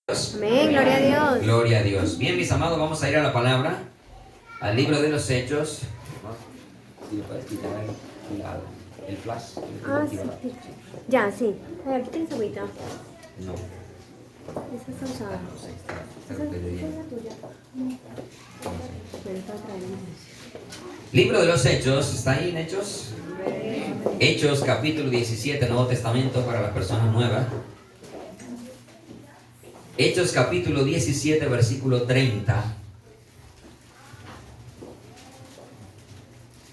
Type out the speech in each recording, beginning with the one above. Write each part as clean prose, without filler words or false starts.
Amén, gloria a Dios. Gloria a Dios. Bien, mis amados, vamos a ir a la palabra, al libro de los Hechos. Si le puedes quitar el flash. Sí. Ya, sí. A ver, ¿tienes agüita? No. Esa está usada. Esa es la tuya. Libro de los Hechos, ¿está ahí en Hechos? Hechos, capítulo 17, Nuevo Testamento para las personas nuevas. Hechos, capítulo 17, versículo 30.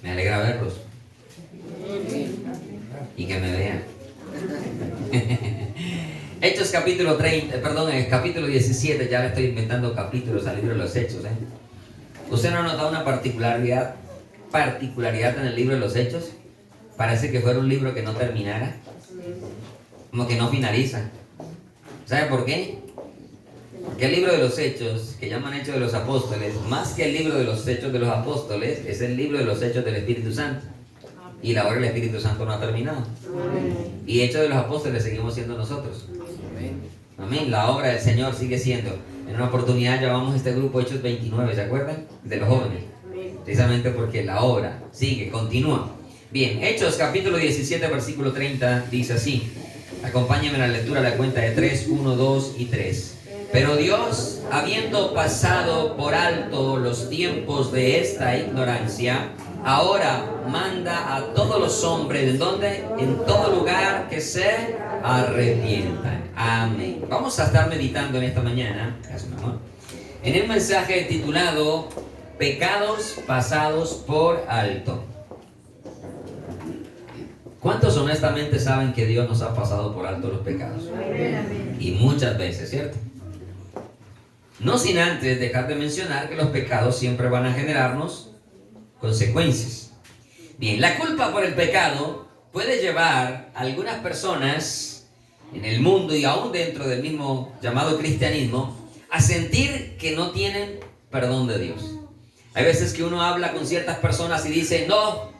Me alegra verlos y que me vean. Hechos capítulo 30, perdón, el capítulo 17, ya le estoy inventando capítulos al libro de los Hechos. ¿Usted no ha notado una particularidad en el libro de los Hechos? Parece que fuera un libro que no terminara, como que no finaliza. ¿Sabe por qué? Porque el libro de los Hechos, que llaman Hechos de los Apóstoles, más que el libro de los Hechos de los Apóstoles, es el libro de los Hechos del Espíritu Santo. Y la obra del Espíritu Santo no ha terminado. Y Hechos de los Apóstoles seguimos siendo nosotros. Amén. La obra del Señor sigue siendo. En una oportunidad llamamos este grupo Hechos 29, ¿se acuerdan? De los jóvenes. Precisamente porque la obra sigue, continúa. Bien, Hechos capítulo 17, versículo 30, dice así. Acompáñenme en la lectura a la cuenta de 3, 1, 2 y 3. Pero Dios, habiendo pasado por alto los tiempos de esta ignorancia, ahora manda a todos los hombres, ¿en dónde? En todo lugar, que se arrepientan. Amén. Vamos a estar meditando en esta mañana, en el mensaje titulado Pecados pasados por alto. ¿Cuántos honestamente saben que Dios nos ha pasado por alto los pecados? Y muchas veces, ¿cierto? No sin antes dejar de mencionar que los pecados siempre van a generarnos consecuencias. Bien, la culpa por el pecado puede llevar a algunas personas en el mundo y aún dentro del mismo llamado cristianismo a sentir que no tienen perdón de Dios. Hay veces que uno habla con ciertas personas y dice, no,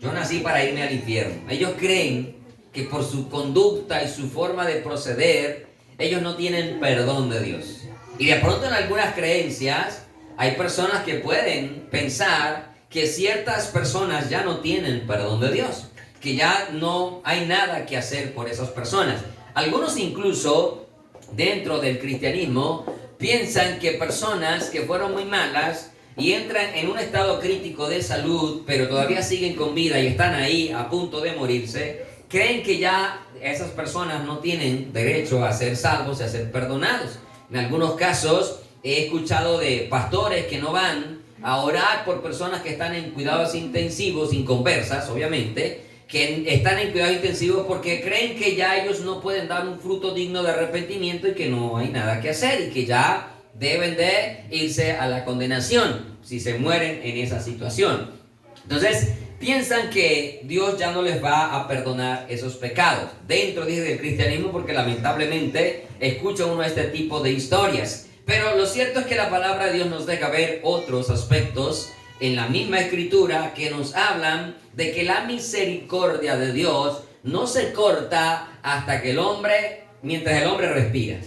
yo nací para irme al infierno. Ellos creen que por su conducta y su forma de proceder, ellos no tienen perdón de Dios. Y de pronto en algunas creencias hay personas que pueden pensar que ciertas personas ya no tienen perdón de Dios, que ya no hay nada que hacer por esas personas. Algunos incluso dentro del cristianismo piensan que personas que fueron muy malas y entran en un estado crítico de salud, pero todavía siguen con vida y están ahí a punto de morirse, creen que ya esas personas no tienen derecho a ser salvos y a ser perdonados. En algunos casos he escuchado de pastores que no van a orar por personas que están en cuidados intensivos, inconversas, obviamente, que están en cuidados intensivos porque creen que ya ellos no pueden dar un fruto digno de arrepentimiento y que no hay nada que hacer y que ya deben de irse a la condenación si se mueren en esa situación. Entonces, piensan que Dios ya no les va a perdonar esos pecados dentro del cristianismo porque lamentablemente escucha uno este tipo de historias. Pero lo cierto es que la palabra de Dios nos deja ver otros aspectos en la misma escritura que nos hablan de que la misericordia de Dios no se corta hasta que mientras el hombre respira.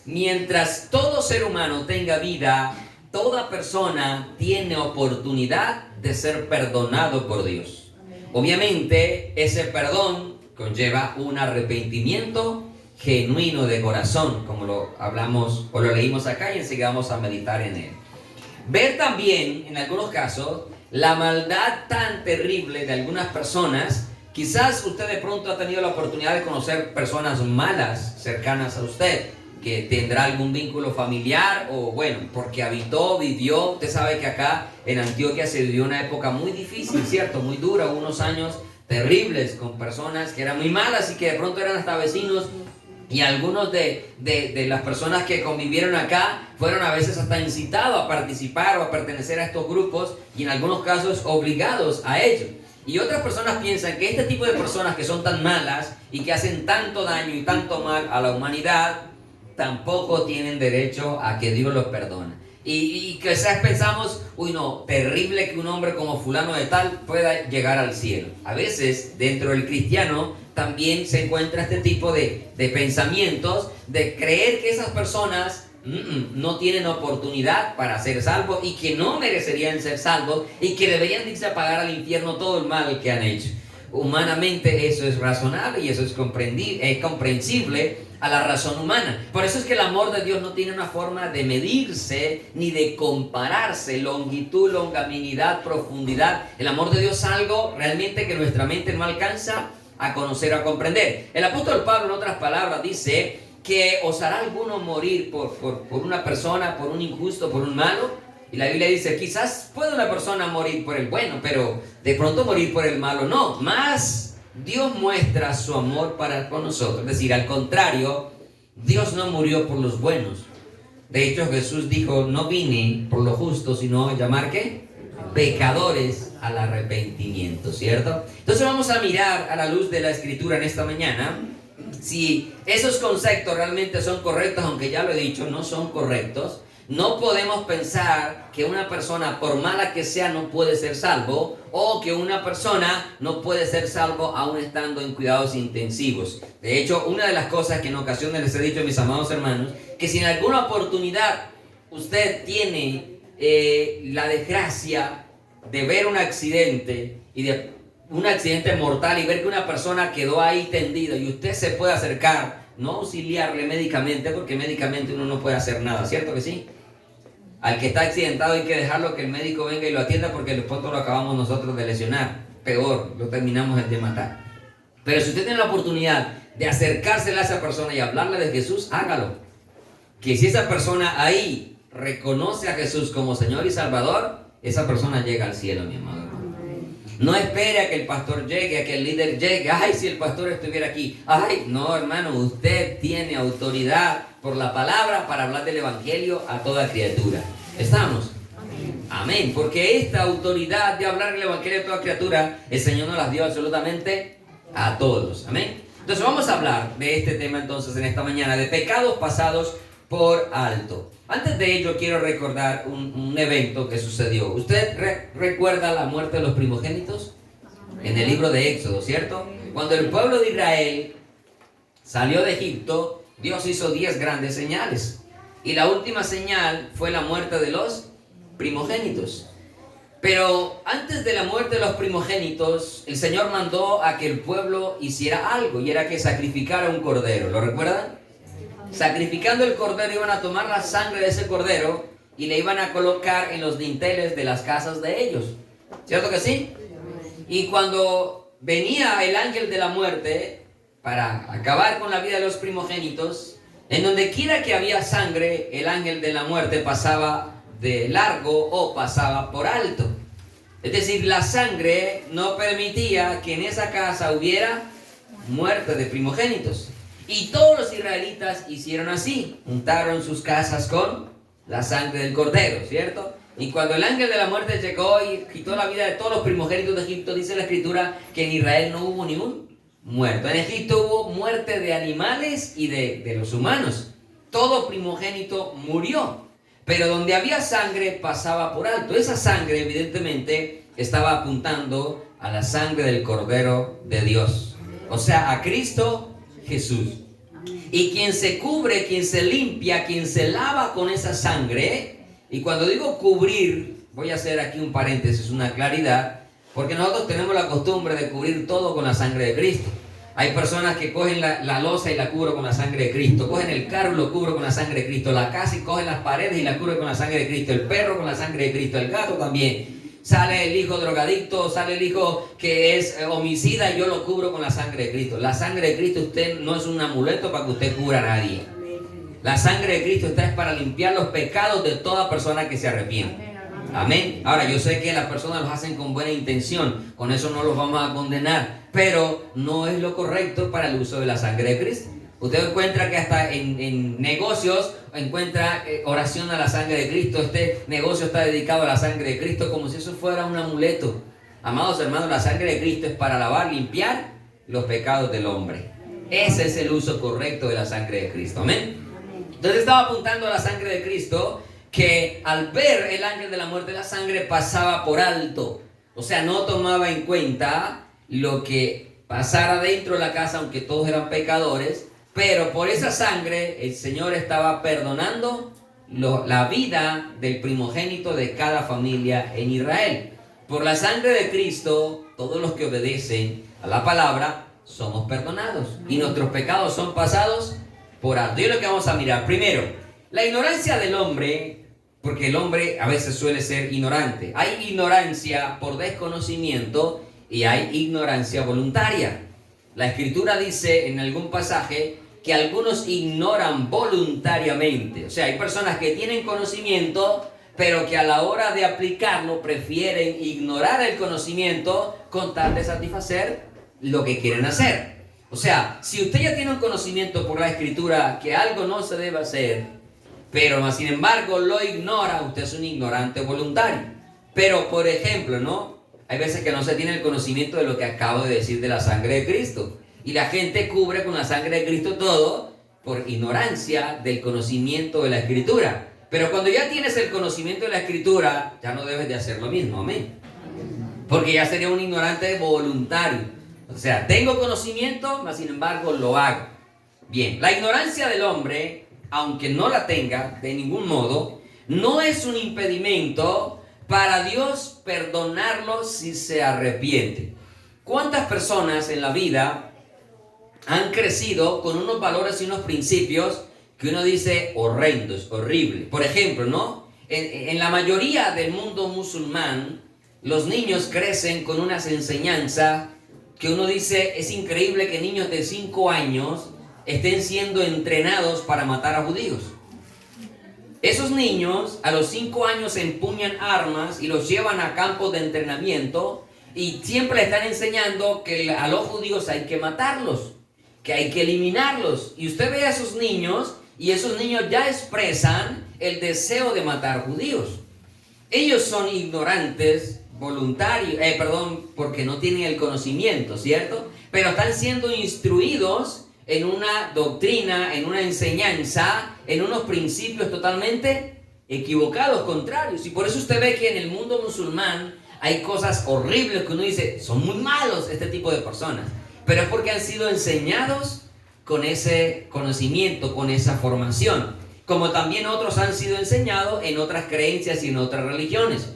Mientras todo ser humano tenga vida, toda persona tiene oportunidad de ser perdonado por Dios. Obviamente, ese perdón conlleva un arrepentimiento genuino de corazón, como lo hablamos o lo leímos acá y enseguida vamos a meditar en él. Ver también, en algunos casos, la maldad tan terrible de algunas personas. Quizás usted de pronto ha tenido la oportunidad de conocer personas malas cercanas a usted, que tendrá algún vínculo familiar o bueno, porque vivió, usted sabe que acá en Antioquia se vivió una época muy difícil, ¿cierto? Muy dura, unos años terribles con personas que eran muy malas y que de pronto eran hasta vecinos y algunos de las personas que convivieron acá fueron a veces hasta incitados a participar o a pertenecer a estos grupos y en algunos casos obligados a ello. Y otras personas piensan que este tipo de personas que son tan malas y que hacen tanto daño y tanto mal a la humanidad tampoco tienen derecho a que Dios los perdone. Y quizás pensamos, uy no, terrible que un hombre como fulano de tal pueda llegar al cielo. A veces dentro del cristiano también se encuentra este tipo de pensamientos de creer que esas personas no tienen oportunidad para ser salvos y que no merecerían ser salvos y que deberían irse a pagar al infierno todo el mal que han hecho. Humanamente eso es razonable y eso es comprensible a la razón humana. Por eso es que el amor de Dios no tiene una forma de medirse ni de compararse, longitud, longanimidad, profundidad. El amor de Dios es algo realmente que nuestra mente no alcanza a conocer o a comprender. El apóstol Pablo, en otras palabras, dice que osará alguno morir por una persona, por un injusto, por un malo. Y la Biblia dice, quizás puede una persona morir por el bueno, pero de pronto morir por el malo no. Más Dios muestra su amor para con nosotros. Es decir, al contrario, Dios no murió por los buenos. De hecho, Jesús dijo, no vine por los justos, sino a llamar, ¿qué? Pecadores al arrepentimiento, ¿cierto? Entonces vamos a mirar a la luz de la Escritura en esta mañana si esos conceptos realmente son correctos, aunque ya lo he dicho, no son correctos. No podemos pensar que una persona, por mala que sea, no puede ser salvo, o que una persona no puede ser salvo aún estando en cuidados intensivos. De hecho, una de las cosas que en ocasiones les he dicho a mis amados hermanos, que si en alguna oportunidad usted tiene la desgracia de ver un accidente y de un accidente mortal y ver que una persona quedó ahí tendida y usted se puede acercar, no auxiliarle médicamente, porque médicamente uno no puede hacer nada, ¿cierto que sí? Al que está accidentado hay que dejarlo que el médico venga y lo atienda, porque después lo acabamos nosotros de lesionar, peor, lo terminamos de matar. Pero si usted tiene la oportunidad de acercársele a esa persona y hablarle de Jesús, hágalo. Que si esa persona ahí reconoce a Jesús como Señor y Salvador, esa persona llega al cielo, mi amado hermano. No espere a que el pastor llegue, a que el líder llegue. Ay, si el pastor estuviera aquí. Ay, no, hermano, usted tiene autoridad por la palabra para hablar del evangelio a toda criatura. ¿Estamos? Amén. Porque esta autoridad de hablar del evangelio a toda criatura, el Señor nos las dio absolutamente a todos. Amén. Entonces vamos a hablar de este tema entonces en esta mañana, de pecados pasados por alto. Antes de ello quiero recordar un evento que sucedió. ¿Usted recuerda la muerte de los primogénitos? En el libro de Éxodo, ¿cierto? Cuando el pueblo de Israel salió de Egipto, Dios hizo 10 grandes señales. Y la última señal fue la muerte de los primogénitos. Pero antes de la muerte de los primogénitos, el Señor mandó a que el pueblo hiciera algo, y era que sacrificara un cordero. ¿Lo recuerdan? Sacrificando el cordero, iban a tomar la sangre de ese cordero y le iban a colocar en los dinteles de las casas de ellos. ¿Cierto que sí? Y cuando venía el ángel de la muerte para acabar con la vida de los primogénitos, en donde quiera que había sangre, el ángel de la muerte pasaba de largo o pasaba por alto. Es decir, la sangre no permitía que en esa casa hubiera muerte de primogénitos. Y todos los israelitas hicieron así, untaron sus casas con la sangre del cordero, ¿cierto? Y cuando el ángel de la muerte llegó y quitó la vida de todos los primogénitos de Egipto, dice la Escritura que en Israel no hubo ningún muerto. En Egipto hubo muerte de animales y de los humanos. Todo primogénito murió, pero donde había sangre pasaba por alto. Esa sangre evidentemente estaba apuntando a la sangre del Cordero de Dios, o sea, a Cristo Jesús. Y quien se cubre, quien se limpia, quien se lava con esa sangre, y cuando digo cubrir, voy a hacer aquí un paréntesis, una claridad, porque nosotros tenemos la costumbre de cubrir todo con la sangre de Cristo. Hay personas que cogen la losa y la cubren con la sangre de Cristo, cogen el carro y lo cubren con la sangre de Cristo, la casa y cogen las paredes y la cubren con la sangre de Cristo, el perro con la sangre de Cristo, el gato también. Sale el hijo drogadicto, sale el hijo que es homicida y yo lo cubro con la sangre de Cristo. La sangre de Cristo usted no es un amuleto para que usted cubra a nadie. La sangre de Cristo está es para limpiar los pecados de toda persona que se arrepiente. Amén. Ahora, yo sé que las personas los hacen con buena intención, con eso no los vamos a condenar, pero no es lo correcto para el uso de la sangre de Cristo. Usted encuentra que hasta en negocios encuentra oración a la sangre de Cristo. Este negocio está dedicado a la sangre de Cristo como si eso fuera un amuleto. Amados hermanos, la sangre de Cristo es para lavar, limpiar los pecados del hombre. Ese es el uso correcto de la sangre de Cristo. Amén. Entonces estaba apuntando a la sangre de Cristo, que al ver el ángel de la muerte, la sangre pasaba por alto. O sea, no tomaba en cuenta lo que pasara dentro de la casa, aunque todos eran pecadores. pero por esa sangre el Señor estaba perdonando la vida del primogénito de cada familia en Israel. Por la sangre de Cristo, todos los que obedecen a la palabra somos perdonados y nuestros pecados son pasados por alto. Y es lo que vamos a mirar. Primero, la ignorancia del hombre, porque el hombre a veces suele ser ignorante. Hay ignorancia por desconocimiento y hay ignorancia voluntaria. La Escritura dice en algún pasaje que algunos ignoran voluntariamente. O sea, hay personas que tienen conocimiento, pero que a la hora de aplicarlo prefieren ignorar el conocimiento con tal de satisfacer lo que quieren hacer. O sea, si usted ya tiene un conocimiento por la Escritura que algo no se debe hacer, pero sin embargo lo ignora, usted es un ignorante voluntario. Pero, por ejemplo, ¿no? Hay veces que no se tiene el conocimiento de lo que acabo de decir de la sangre de Cristo. Y la gente cubre con la sangre de Cristo todo por ignorancia del conocimiento de la Escritura. Pero cuando ya tienes el conocimiento de la Escritura, ya no debes de hacer lo mismo, amén. Porque ya sería un ignorante voluntario. O sea, tengo conocimiento, mas sin embargo lo hago. Bien, la ignorancia del hombre, aunque no la tenga de ningún modo, no es un impedimento para Dios perdonarlo si se arrepiente. ¿Cuántas personas en la vida han crecido con unos valores y unos principios que uno dice horrendos, horribles? Por ejemplo, ¿no? En la mayoría del mundo musulmán, los niños crecen con unas enseñanzas que uno dice, es increíble que niños de 5 años estén siendo entrenados para matar a judíos. Esos niños a los 5 años empuñan armas y los llevan a campos de entrenamiento y siempre le están enseñando que a los judíos hay que matarlos, que hay que eliminarlos. Y usted ve a esos niños y esos niños ya expresan el deseo de matar judíos. Ellos son ignorantes voluntarios, porque no tienen el conocimiento, ¿cierto? Pero están siendo instruidos en una doctrina, en una enseñanza, en unos principios totalmente equivocados, contrarios. Y por eso usted ve que en el mundo musulmán hay cosas horribles que uno dice, son muy malos este tipo de personas. Pero es porque han sido enseñados con ese conocimiento, con esa formación. Como también otros han sido enseñados en otras creencias y en otras religiones,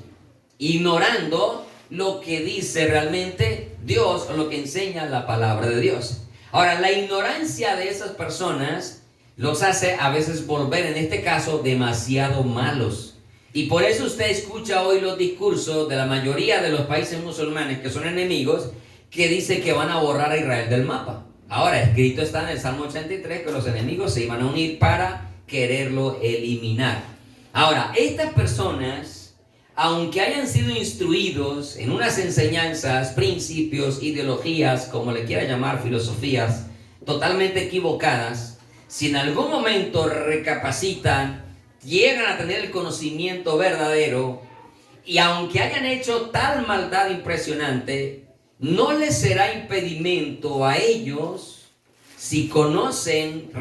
ignorando lo que dice realmente Dios o lo que enseña la palabra de Dios. Ahora, la ignorancia de esas personas los hace a veces volver, en este caso, demasiado malos. Y por eso usted escucha hoy los discursos de la mayoría de los países musulmanes que son enemigos, que dice que van a borrar a Israel del mapa. Ahora, escrito está en el Salmo 83 que los enemigos se iban a unir para quererlo eliminar. Ahora, estas personas, aunque hayan sido instruidos en unas enseñanzas, principios, ideologías, como le quiera llamar, filosofías, totalmente equivocadas, si en algún momento recapacitan, llegan a tener el conocimiento verdadero, y aunque hayan hecho tal maldad impresionante, no les será impedimento a ellos, si reconocen,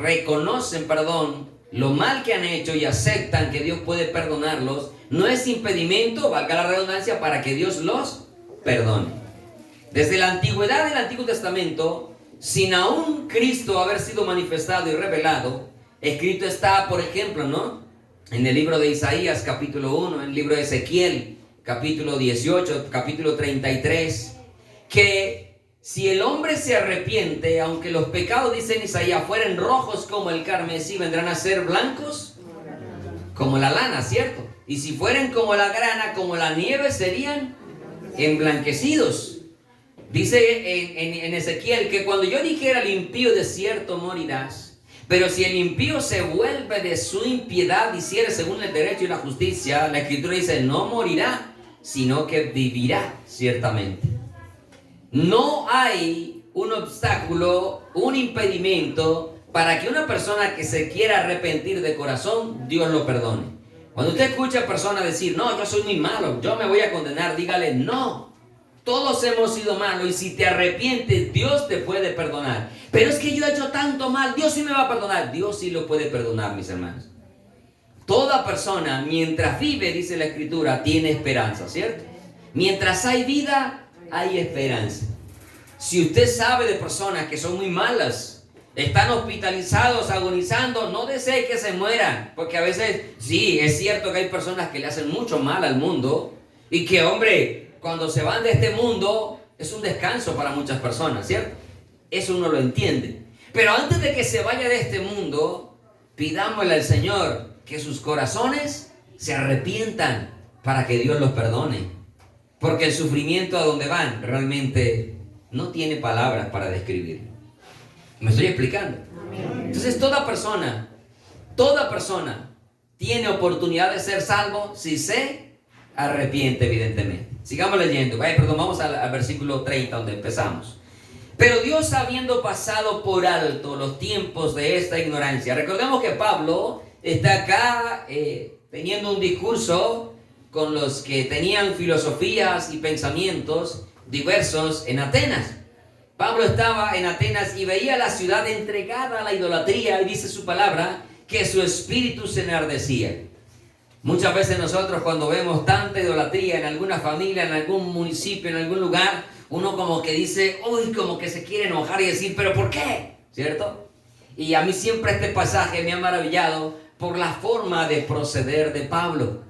lo mal que han hecho y aceptan que Dios puede perdonarlos, no es impedimento, valga la redundancia, para que Dios los perdone. Desde la antigüedad del Antiguo Testamento, sin aún Cristo haber sido manifestado y revelado, escrito está, por ejemplo, ¿no?, en el libro de Isaías, capítulo 1, en el libro de Ezequiel, capítulo 18, capítulo 33, que si el hombre se arrepiente, aunque los pecados, dice en Isaías, fueren rojos como el carmesí, vendrán a ser blancos como la lana, ¿cierto? Y si fueren como la grana, como la nieve, serían emblanquecidos. Dice en Ezequiel que cuando yo dijera al impío, de cierto morirás, pero si el impío se vuelve de su impiedad, hiciere según el derecho y la justicia, la Escritura dice, no morirá, sino que vivirá ciertamente. No hay un obstáculo, un impedimento para que una persona que se quiera arrepentir de corazón, Dios lo perdone. Cuando usted escucha a personas decir, no, yo soy muy malo, yo me voy a condenar, dígale, no, todos hemos sido malos y si te arrepientes, Dios te puede perdonar. Pero es que yo he hecho tanto mal, Dios sí me va a perdonar. Dios sí lo puede perdonar, mis hermanos. Toda persona, mientras vive, dice la Escritura, tiene esperanza, ¿cierto? Mientras hay vida, hay esperanza. Si usted sabe de personas que son muy malas están hospitalizados, agonizando, no desee que se mueran, porque a veces sí, es cierto que hay personas que le hacen mucho mal al mundo y que, hombre, cuando se van de este mundo es un descanso para muchas personas, ¿cierto? Eso uno lo entiende. Pero antes de que se vaya de este mundo, pidámosle al Señor que sus corazones se arrepientan para que Dios los perdone, porque el sufrimiento a donde van realmente no tiene palabras para describir. ¿Me estoy explicando? Entonces toda persona tiene oportunidad de ser salvo si se arrepiente, evidentemente. Sigamos leyendo. Vamos al versículo 30 donde empezamos. Pero Dios, habiendo pasado por alto los tiempos de esta ignorancia. Recordemos que Pablo está acá teniendo un discurso con los que tenían filosofías y pensamientos diversos en Atenas. Pablo estaba en Atenas y veía la ciudad entregada a la idolatría, y dice su palabra que su espíritu se enardecía. Muchas veces nosotros, cuando vemos tanta idolatría en alguna familia, en algún municipio, en algún lugar, uno como que dice, uy, como que se quiere enojar y decir, ¿pero por qué? ¿Cierto? Y a mí siempre este pasaje me ha maravillado por la forma de proceder de Pablo.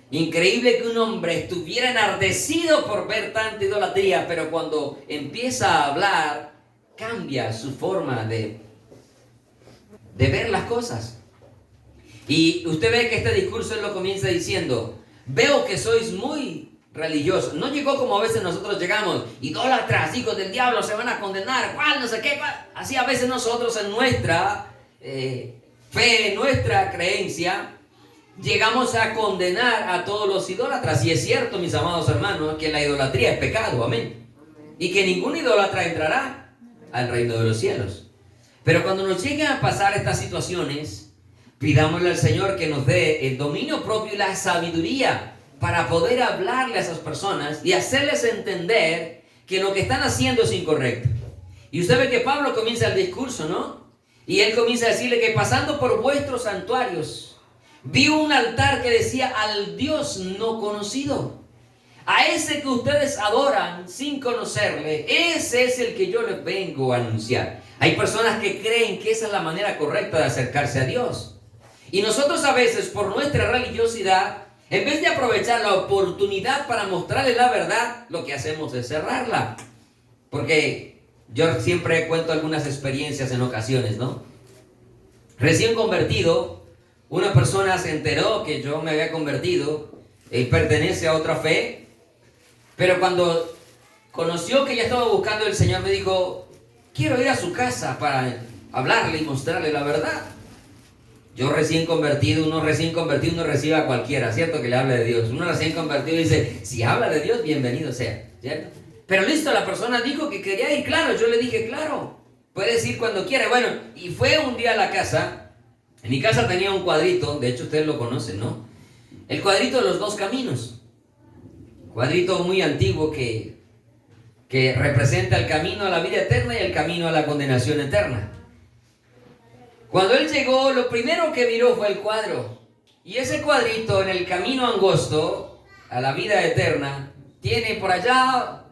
Increíble que un hombre estuviera enardecido por ver tanta idolatría, pero cuando empieza a hablar, cambia su forma de ver las cosas. Y usted ve que este discurso él lo comienza diciendo, veo que sois muy religiosos. No llegó como a veces nosotros llegamos, idólatras, hijos del diablo, se van a condenar, cuál, no sé qué, cuál. Así a veces nosotros en nuestra fe, en nuestra creencia, llegamos a condenar a todos los idólatras. Y es cierto, mis amados hermanos, que la idolatría es pecado, amén. Y que ningún idólatra entrará al reino de los cielos. Pero cuando nos lleguen a pasar estas situaciones, pidámosle al Señor que nos dé el dominio propio y la sabiduría para poder hablarle a esas personas y hacerles entender que lo que están haciendo es incorrecto. Y usted ve que Pablo comienza el discurso, ¿no? Y él comienza a decirle que pasando por vuestros santuarios, vi un altar que decía al Dios no conocido. A ese que ustedes adoran sin conocerle, ese es el que yo les vengo a anunciar. Hay personas que creen que esa es la manera correcta de acercarse a Dios. Y nosotros a veces, por nuestra religiosidad, en vez de aprovechar la oportunidad para mostrarle la verdad, lo que hacemos es cerrarla. Porque yo siempre cuento algunas experiencias en ocasiones, ¿no? Recién convertido, una persona se enteró que yo me había convertido, él pertenece a otra fe, pero cuando conoció que ya estaba buscando al Señor, me dijo, quiero ir a su casa para hablarle y mostrarle la verdad. Yo recién convertido, uno recibe a cualquiera, ¿cierto? Que le hable de Dios. Uno recién convertido dice, si habla de Dios, bienvenido sea, ¿cierto? Pero listo, la persona dijo que quería ir, claro, yo le dije, claro, puedes ir cuando quiera. Bueno, y fue un día a la casa. En mi casa tenía un cuadrito, de hecho ustedes lo conocen, ¿no? El cuadrito de los dos caminos. Cuadrito muy antiguo que representa el camino a la vida eterna y el camino a la condenación eterna. Cuando él llegó, lo primero que miró fue el cuadro. Y ese cuadrito en el camino angosto a la vida eterna tiene por allá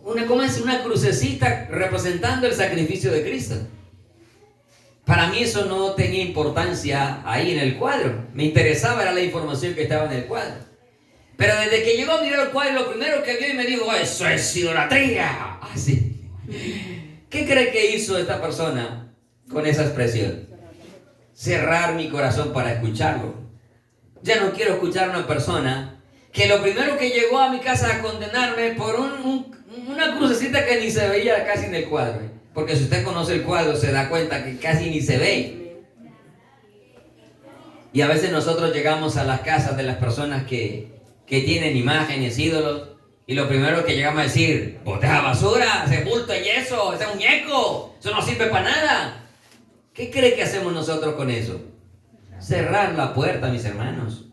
una crucecita representando el sacrificio de Cristo. Para mí eso no tenía importancia ahí en el cuadro. Me interesaba era la información que estaba en el cuadro. Pero desde que llegó a mirar el cuadro, lo primero que vio y me dijo, eso es idolatría. Así. ¿Qué cree que hizo esta persona con esa expresión? Cerrar mi corazón para escucharlo. Ya no quiero escuchar a una persona que lo primero que llegó a mi casa a condenarme por una crucecita que ni se veía casi en el cuadro. Porque si usted conoce el cuadro se da cuenta que casi ni se ve. Y a veces nosotros llegamos a las casas de las personas que tienen imágenes, ídolos, y lo primero que llegamos a decir, bote a basura, ese bulto de yeso, ese muñeco, eso no sirve para nada. ¿Qué cree que hacemos nosotros con eso? Cerrar la puerta, mis hermanos.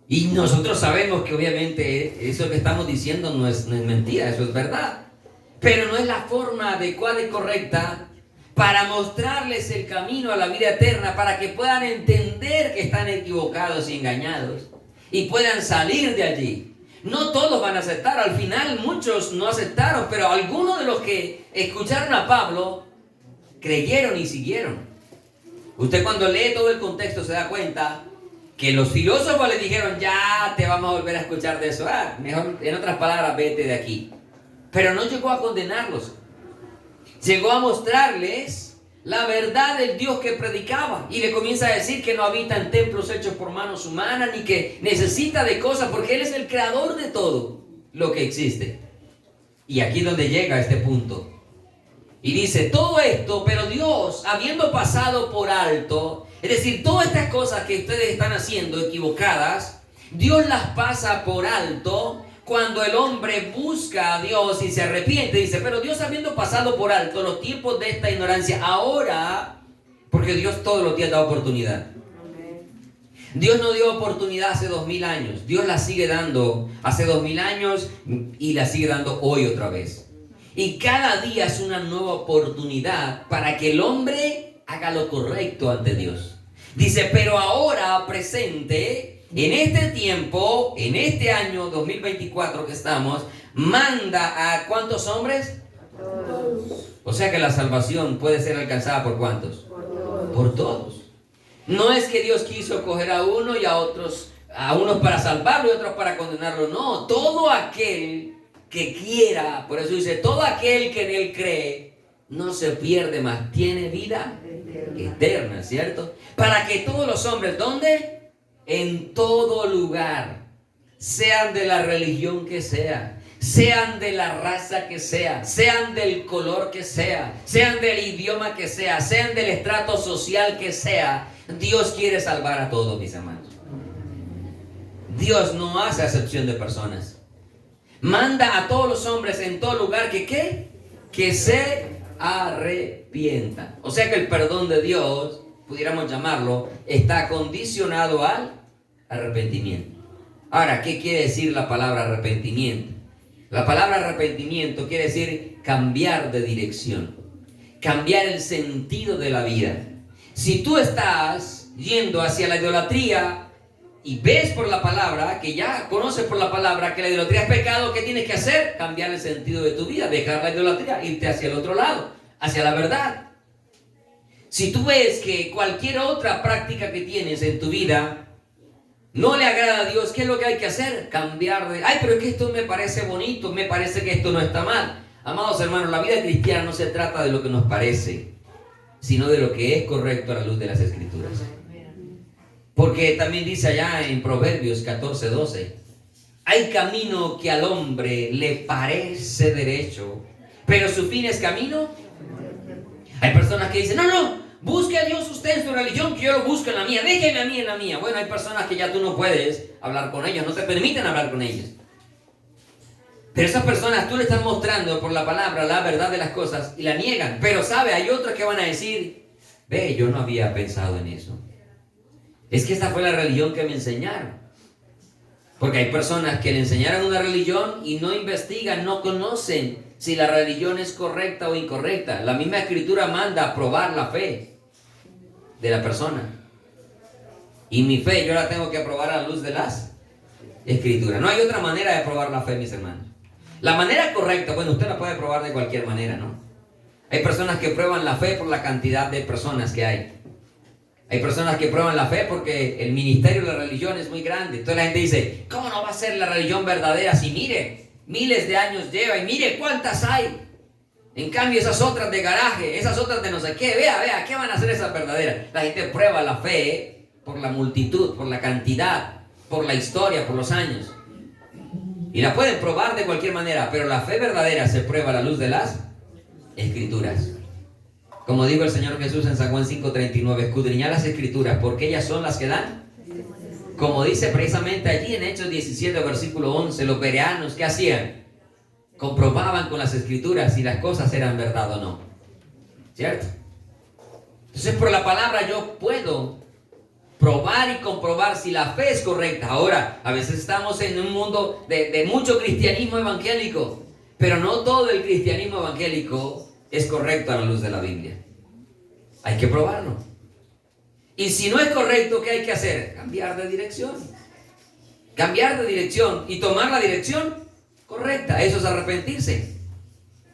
Y nosotros sabemos que obviamente eso que estamos diciendo no es mentira, eso es verdad. Pero no es la forma adecuada y correcta para mostrarles el camino a la vida eterna, para que puedan entender que están equivocados y engañados y puedan salir de allí. No todos van a aceptar, al final muchos no aceptaron, pero algunos de los que escucharon a Pablo creyeron y siguieron. Usted cuando lee todo el contexto se da cuenta que los filósofos le dijeron, ya te vamos a volver a escuchar de eso. Mejor, en otras palabras, vete de aquí. Pero no llegó a condenarlos. Llegó a mostrarles la verdad del Dios que predicaba. Y le comienza a decir que no habita en templos hechos por manos humanas, ni que necesita de cosas, porque Él es el creador de todo lo que existe. Y aquí es donde llega a este punto. Y dice, todo esto, pero Dios, habiendo pasado por alto, es decir, todas estas cosas que ustedes están haciendo equivocadas, Dios las pasa por alto cuando el hombre busca a Dios y se arrepiente. Dice, pero Dios habiendo pasado por alto los tiempos de esta ignorancia, ahora, porque Dios todos los días da oportunidad. Dios no dio oportunidad hace 2000 años. Dios la sigue dando hace 2000 años y la sigue dando hoy otra vez. Y cada día es una nueva oportunidad para que el hombre haga lo correcto ante Dios. Dice, pero ahora presente, en este tiempo, en este año 2024 que estamos, manda a ¿cuántos hombres? Todos. O sea que la salvación puede ser alcanzada ¿por cuántos? Por todos. No es que Dios quiso coger a uno y a otros, a unos para salvarlo y otros para condenarlo. No, todo aquel que quiera, por eso dice, todo aquel que en Él cree, no se pierde más, tiene vida eterna, ¿cierto? Para que todos los hombres, ¿dónde? En todo lugar, sean de la religión que sea, sean de la raza que sea, sean del color que sea, sean del idioma que sea, sean del estrato social que sea, Dios quiere salvar a todos, mis hermanos. Dios no hace acepción de personas. Manda a todos los hombres en todo lugar que ¿qué? Que se arrepientan. O sea que el perdón de Dios, pudiéramos llamarlo, está condicionado al arrepentimiento. Ahora, ¿qué quiere decir la palabra arrepentimiento? La palabra arrepentimiento quiere decir cambiar de dirección, cambiar el sentido de la vida. Si tú estás yendo hacia la idolatría y ves por la palabra, que ya conoces por la palabra que la idolatría es pecado, ¿qué tienes que hacer? Cambiar el sentido de tu vida, dejar la idolatría, irte hacia el otro lado, hacia la verdad. Si tú ves que cualquier otra práctica que tienes en tu vida no le agrada a Dios, ¿qué es lo que hay que hacer? Cambiar de, pero es que esto me parece bonito, me parece que esto no está mal. Amados hermanos, la vida cristiana no se trata de lo que nos parece, sino de lo que es correcto a la luz de las Escrituras. Porque también dice allá en Proverbios 14:12, hay camino que al hombre le parece derecho, pero su fin es camino. Hay personas que dicen, no, busque a Dios usted en su religión, que yo lo busco en la mía, déjeme a mí en la mía. Bueno, hay personas que ya tú no puedes hablar con ellas, no te permiten hablar con ellas. Pero esas personas tú le estás mostrando por la palabra la verdad de las cosas y la niegan. Pero sabe, hay otros que van a decir, ve, yo no había pensado en eso. Es que esta fue la religión que me enseñaron. Porque hay personas que le enseñaron una religión y no investigan, no conocen si la religión es correcta o incorrecta. La misma Escritura manda a probar la fe de la persona. Y mi fe yo la tengo que probar a la luz de las Escrituras. No hay otra manera de probar la fe, mis hermanos. La manera correcta, bueno, usted la puede probar de cualquier manera, ¿no? Hay personas que prueban la fe por la cantidad de personas que hay. Hay personas que prueban la fe porque el ministerio de la religión es muy grande. Entonces la gente dice, ¿cómo no va a ser la religión verdadera si mire, miles de años lleva y mire cuántas hay? En cambio esas otras de garaje, esas otras de no sé qué, vea, ¿qué van a hacer esas verdaderas? La gente prueba la fe por la multitud, por la cantidad, por la historia, por los años. Y la pueden probar de cualquier manera, pero la fe verdadera se prueba a la luz de las Escrituras. Como dijo el Señor Jesús en San Juan 5:39, escudriñad las Escrituras, porque ellas son las que dan. Como dice precisamente allí en Hechos 17, versículo 11, los bereanos, ¿qué hacían? Comprobaban con las Escrituras si las cosas eran verdad o no. ¿Cierto? Entonces por la palabra yo puedo probar y comprobar si la fe es correcta. Ahora, a veces estamos en un mundo de mucho cristianismo evangélico, pero no todo el cristianismo evangélico es correcto a la luz de la Biblia. Hay que probarlo. Y si no es correcto, ¿qué hay que hacer? Cambiar de dirección. Cambiar de dirección y tomar la dirección correcta. Eso es arrepentirse.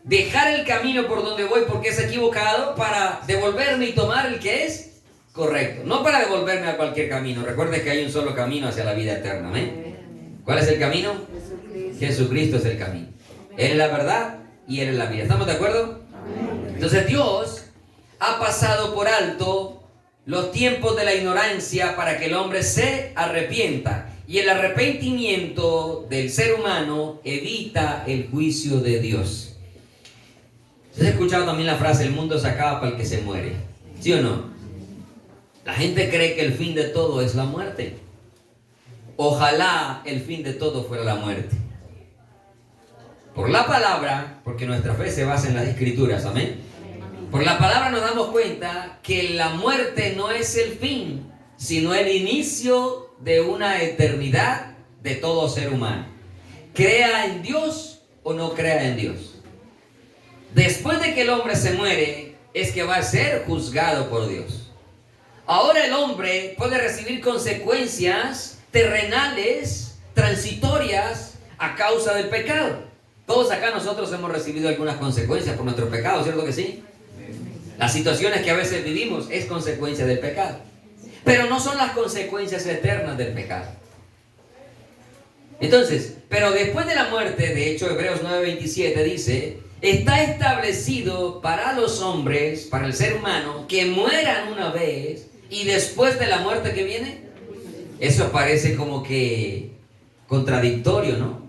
dejar el camino por donde voy porque es equivocado para devolverme y tomar el que es correcto. No para devolverme a cualquier camino. Recuerde que hay un solo camino hacia la vida eterna. ¿Amén? ¿Cuál es el camino? Jesucristo es el camino. Él es la verdad y Él es la vida. ¿Estamos de acuerdo? Entonces Dios ha pasado por alto los tiempos de la ignorancia para que el hombre se arrepienta. Y el arrepentimiento del ser humano evita el juicio de Dios. ¿Usted ha escuchado también la frase, el mundo se acaba para el que se muere? ¿Sí o no? La gente cree que el fin de todo es la muerte. Ojalá el fin de todo fuera la muerte. Por la palabra, porque nuestra fe se basa en las escrituras, amén. Por la palabra nos damos cuenta que la muerte no es el fin, sino el inicio de una eternidad de todo ser humano. Crea en Dios o no crea en Dios. Después de que el hombre se muere, es que va a ser juzgado por Dios. Ahora el hombre puede recibir consecuencias terrenales, transitorias, a causa del pecado. Todos acá nosotros hemos recibido algunas consecuencias por nuestro pecado, ¿cierto que sí? Las situaciones que a veces vivimos es consecuencia del pecado. Pero no son las consecuencias eternas del pecado. Entonces, pero después de la muerte, de hecho Hebreos 9:27 dice, está establecido para los hombres, para el ser humano, que mueran una vez y después de la muerte que viene. Eso parece como que contradictorio, ¿no?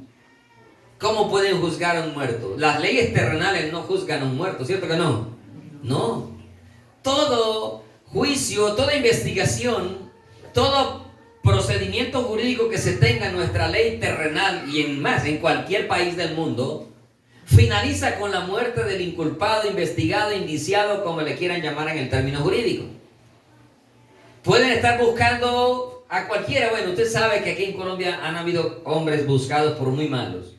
¿Cómo pueden juzgar a un muerto? Las leyes terrenales no juzgan a un muerto, ¿cierto que no? No. Todo juicio, toda investigación, todo procedimiento jurídico que se tenga en nuestra ley terrenal y en cualquier país del mundo, finaliza con la muerte del inculpado, investigado, indiciado, como le quieran llamar en el término jurídico. Pueden estar buscando a cualquiera. Bueno, usted sabe que aquí en Colombia han habido hombres buscados por muy malos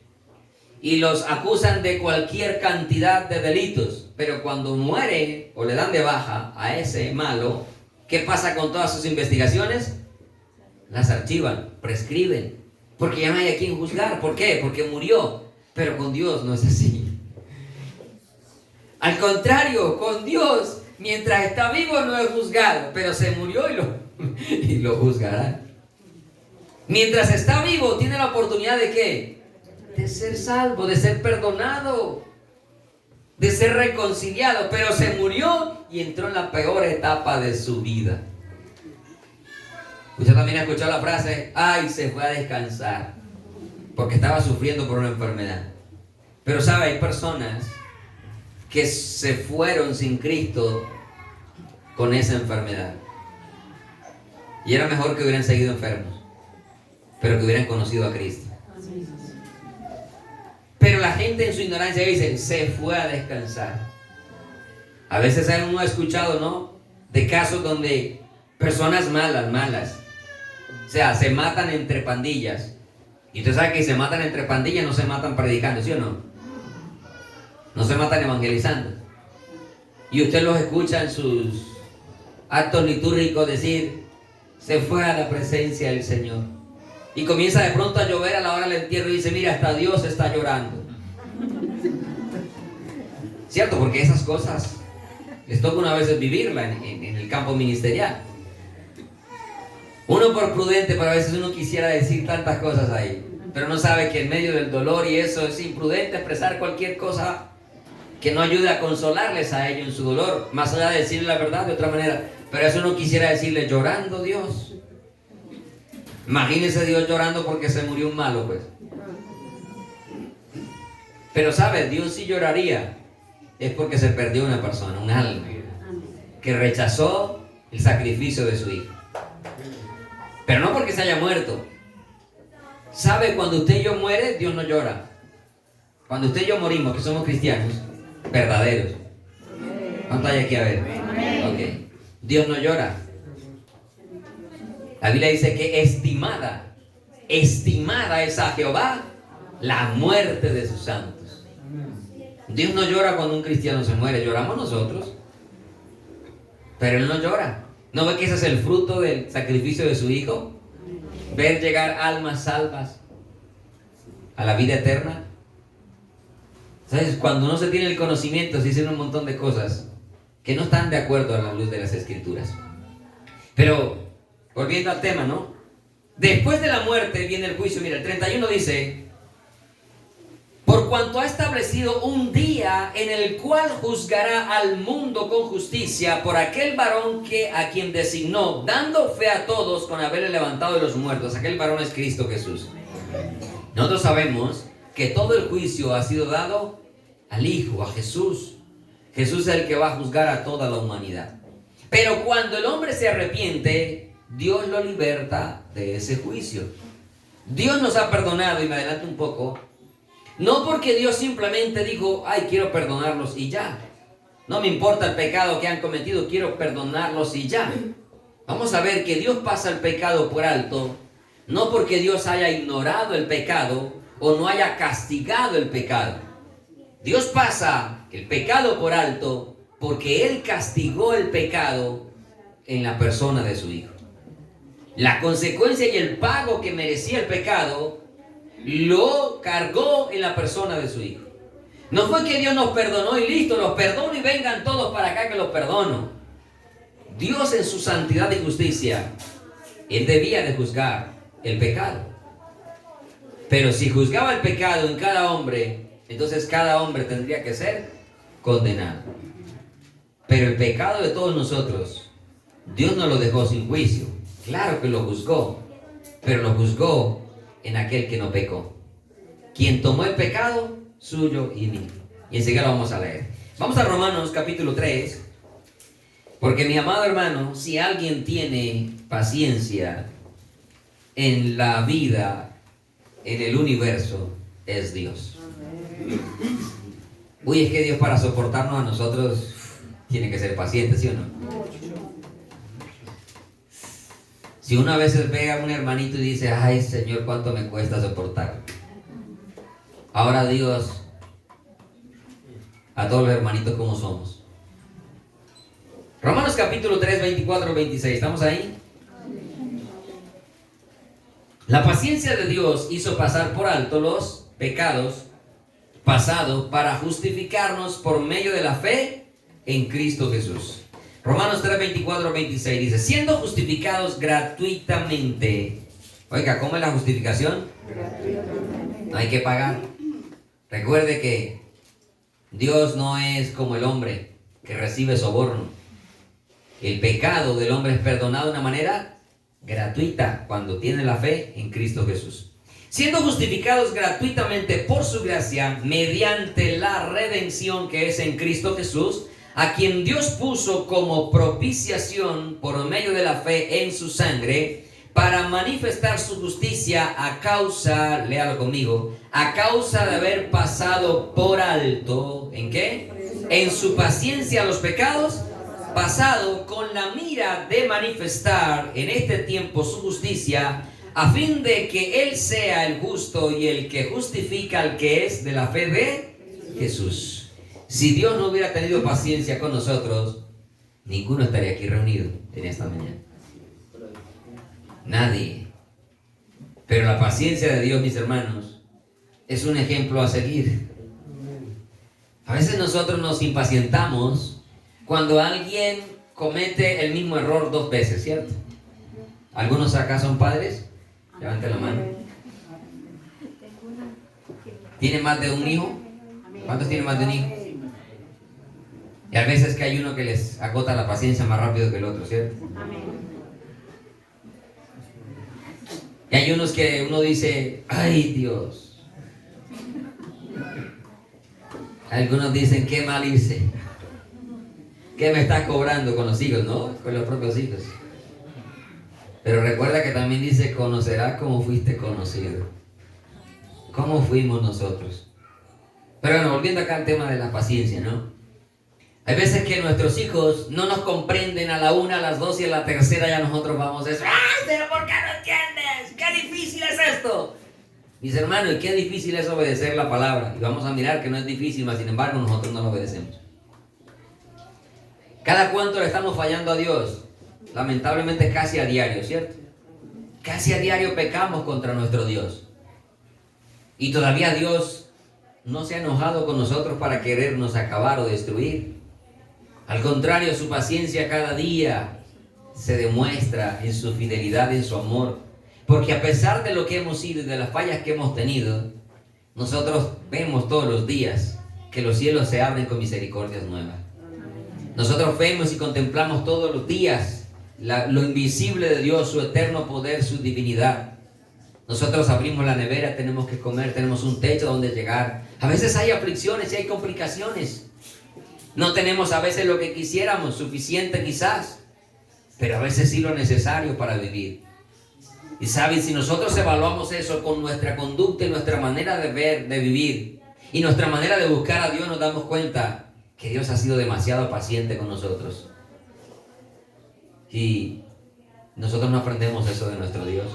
y los acusan de cualquier cantidad de delitos, pero cuando muere o le dan de baja a ese malo, ¿qué pasa con todas sus investigaciones? Las archivan, prescriben, porque ya no hay a quien juzgar. ¿Por qué? Porque murió. Pero con Dios no es así. Al contrario, con Dios, mientras está vivo no es juzgado, pero se murió y lo juzgarán. Mientras está vivo tiene la oportunidad de ¿qué? De ser salvo, de ser perdonado, de ser reconciliado, pero se murió y entró en la peor etapa de su vida. Usted también ha escuchado la frase, ay, se fue a descansar, porque estaba sufriendo por una enfermedad. Pero sabe, hay personas que se fueron sin Cristo con esa enfermedad. Y era mejor que hubieran seguido enfermos, pero que hubieran conocido a Cristo. Pero la gente en su ignorancia dice, se fue a descansar. A veces uno ha escuchado, ¿no? De casos donde personas malas, o sea, se matan entre pandillas. Y usted sabe que si se matan entre pandillas no se matan predicando, ¿sí o no? No se matan evangelizando. Y usted los escucha en sus actos litúrgicos decir, se fue a la presencia del Señor. Y comienza de pronto a llover a la hora del entierro y dice, mira, hasta Dios está llorando. ¿Cierto? Porque esas cosas les toca una vez vivirla en el campo ministerial. Uno por prudente, pero a veces uno quisiera decir tantas cosas ahí, pero no sabe que en medio del dolor y eso es imprudente expresar cualquier cosa que no ayude a consolarles a ellos en su dolor, más allá de decirle la verdad de otra manera. Pero eso uno quisiera decirle, llorando Dios. Imagínese Dios llorando porque se murió un malo, pues. Pero sabe, Dios sí lloraría, es porque se perdió una persona, un alma, que rechazó el sacrificio de su hijo. Pero no porque se haya muerto. ¿Sabe? Cuando usted y yo muere, Dios no llora. Cuando usted y yo morimos, que somos cristianos verdaderos. ¿Cuánto hay aquí a ver? Ok. Dios no llora. La Biblia dice que estimada es a Jehová la muerte de sus santos. Dios no llora cuando un cristiano se muere, lloramos nosotros. Pero Él no llora. ¿No ve que ese es el fruto del sacrificio de su Hijo? Ver llegar almas salvas a la vida eterna. ¿Sabes? Cuando no se tiene el conocimiento, se dicen un montón de cosas que no están de acuerdo a la luz de las Escrituras. Pero, volviendo al tema, ¿no? Después de la muerte viene el juicio. Mira, el 31 dice: por cuanto ha establecido un día en el cual juzgará al mundo con justicia por aquel varón a quien designó, dando fe a todos con haberle levantado de los muertos. Aquel varón es Cristo Jesús. Nosotros sabemos que todo el juicio ha sido dado al Hijo, a Jesús. Jesús es el que va a juzgar a toda la humanidad. Pero cuando el hombre se arrepiente, Dios lo liberta de ese juicio. Dios nos ha perdonado, y me adelanto un poco, no porque Dios simplemente dijo: ay, quiero perdonarlos y ya. No me importa el pecado que han cometido, quiero perdonarlos y ya. Vamos a ver que Dios pasa el pecado por alto, no porque Dios haya ignorado el pecado o no haya castigado el pecado. Dios pasa el pecado por alto porque Él castigó el pecado en la persona de su Hijo. La consecuencia y el pago que merecía el pecado lo cargó en la persona de su Hijo. No fue que Dios nos perdonó y listo, los perdono y vengan todos para acá que los perdono. Dios, en su santidad y justicia, Él debía de juzgar el pecado. Pero si juzgaba el pecado en cada hombre, entonces cada hombre tendría que ser condenado. Pero el pecado de todos nosotros, Dios no lo dejó sin juicio. Claro que lo juzgó, pero lo juzgó en aquel que no pecó. Quien tomó el pecado suyo y mío. Y enseguida lo vamos a leer. Vamos a Romanos capítulo 3. Porque, mi amado hermano, si alguien tiene paciencia en la vida, en el universo, es Dios. Uy, es que Dios, para soportarnos a nosotros, tiene que ser paciente, ¿sí o no? Si uno a veces ve a un hermanito y dice: ay, Señor, cuánto me cuesta soportar. Ahora Dios, a todos los hermanitos como somos. Romanos capítulo 3, 24, 26. ¿Estamos ahí? La paciencia de Dios hizo pasar por alto los pecados pasados para justificarnos por medio de la fe en Cristo Jesús. Romanos 3, 24, 26 dice: siendo justificados gratuitamente. Oiga, ¿cómo es la justificación? No hay que pagar. Recuerde que Dios no es como el hombre que recibe soborno. El pecado del hombre es perdonado de una manera gratuita cuando tiene la fe en Cristo Jesús. Siendo justificados gratuitamente por su gracia, mediante la redención que es en Cristo Jesús, a quien Dios puso como propiciación por medio de la fe en su sangre, para manifestar su justicia a causa, léalo conmigo, a causa de haber pasado por alto, ¿en qué? En su paciencia los pecados pasado, con la mira de manifestar en este tiempo su justicia, a fin de que Él sea el justo y el que justifica al que es de la fe de Jesús. Si Dios no hubiera tenido paciencia con nosotros, ninguno estaría aquí reunido en esta mañana. Nadie. Pero la paciencia de Dios, mis hermanos, es un ejemplo a seguir. A veces nosotros nos impacientamos cuando alguien comete el mismo error 2 veces, ¿cierto? ¿Algunos acá son padres? Levanten la mano. ¿Tienen más de un hijo? ¿Cuántos tienen más de un hijo? Y a veces que hay uno que les agota la paciencia más rápido que el otro, ¿cierto? Y hay unos que uno dice: ay, Dios. Algunos dicen: qué mal hice. ¿Qué me estás cobrando con los hijos? No, con los propios hijos. Pero recuerda que también dice: conocerás cómo fuiste conocido. ¿Cómo fuimos nosotros? Pero bueno, volviendo acá al tema de la paciencia, ¿no? Hay veces que nuestros hijos no nos comprenden a la 1, a las 2 y a la tercera ya nosotros vamos a decir: ¡ay, pero por qué no entiendes! ¡Qué difícil es esto! Mis hermanos, ¿y qué difícil es obedecer la palabra? Y vamos a mirar que no es difícil, mas sin embargo nosotros no lo obedecemos. ¿Cada cuánto le estamos fallando a Dios? Lamentablemente casi a diario, ¿cierto? Casi a diario pecamos contra nuestro Dios. Y todavía Dios no se ha enojado con nosotros para querernos acabar o destruir. Al contrario, su paciencia cada día se demuestra en su fidelidad, en su amor. Porque a pesar de lo que hemos sido y de las fallas que hemos tenido, nosotros vemos todos los días que los cielos se abren con misericordias nuevas. Nosotros vemos y contemplamos todos los días lo invisible de Dios, su eterno poder, su divinidad. Nosotros abrimos la nevera, tenemos que comer, tenemos un techo donde llegar. A veces hay aflicciones y hay complicaciones. No tenemos a veces lo que quisiéramos, suficiente quizás, pero a veces sí lo necesario para vivir. Y saben, si nosotros evaluamos eso con nuestra conducta y nuestra manera de ver, de vivir, y nuestra manera de buscar a Dios, nos damos cuenta que Dios ha sido demasiado paciente con nosotros. Y nosotros no aprendemos eso de nuestro Dios.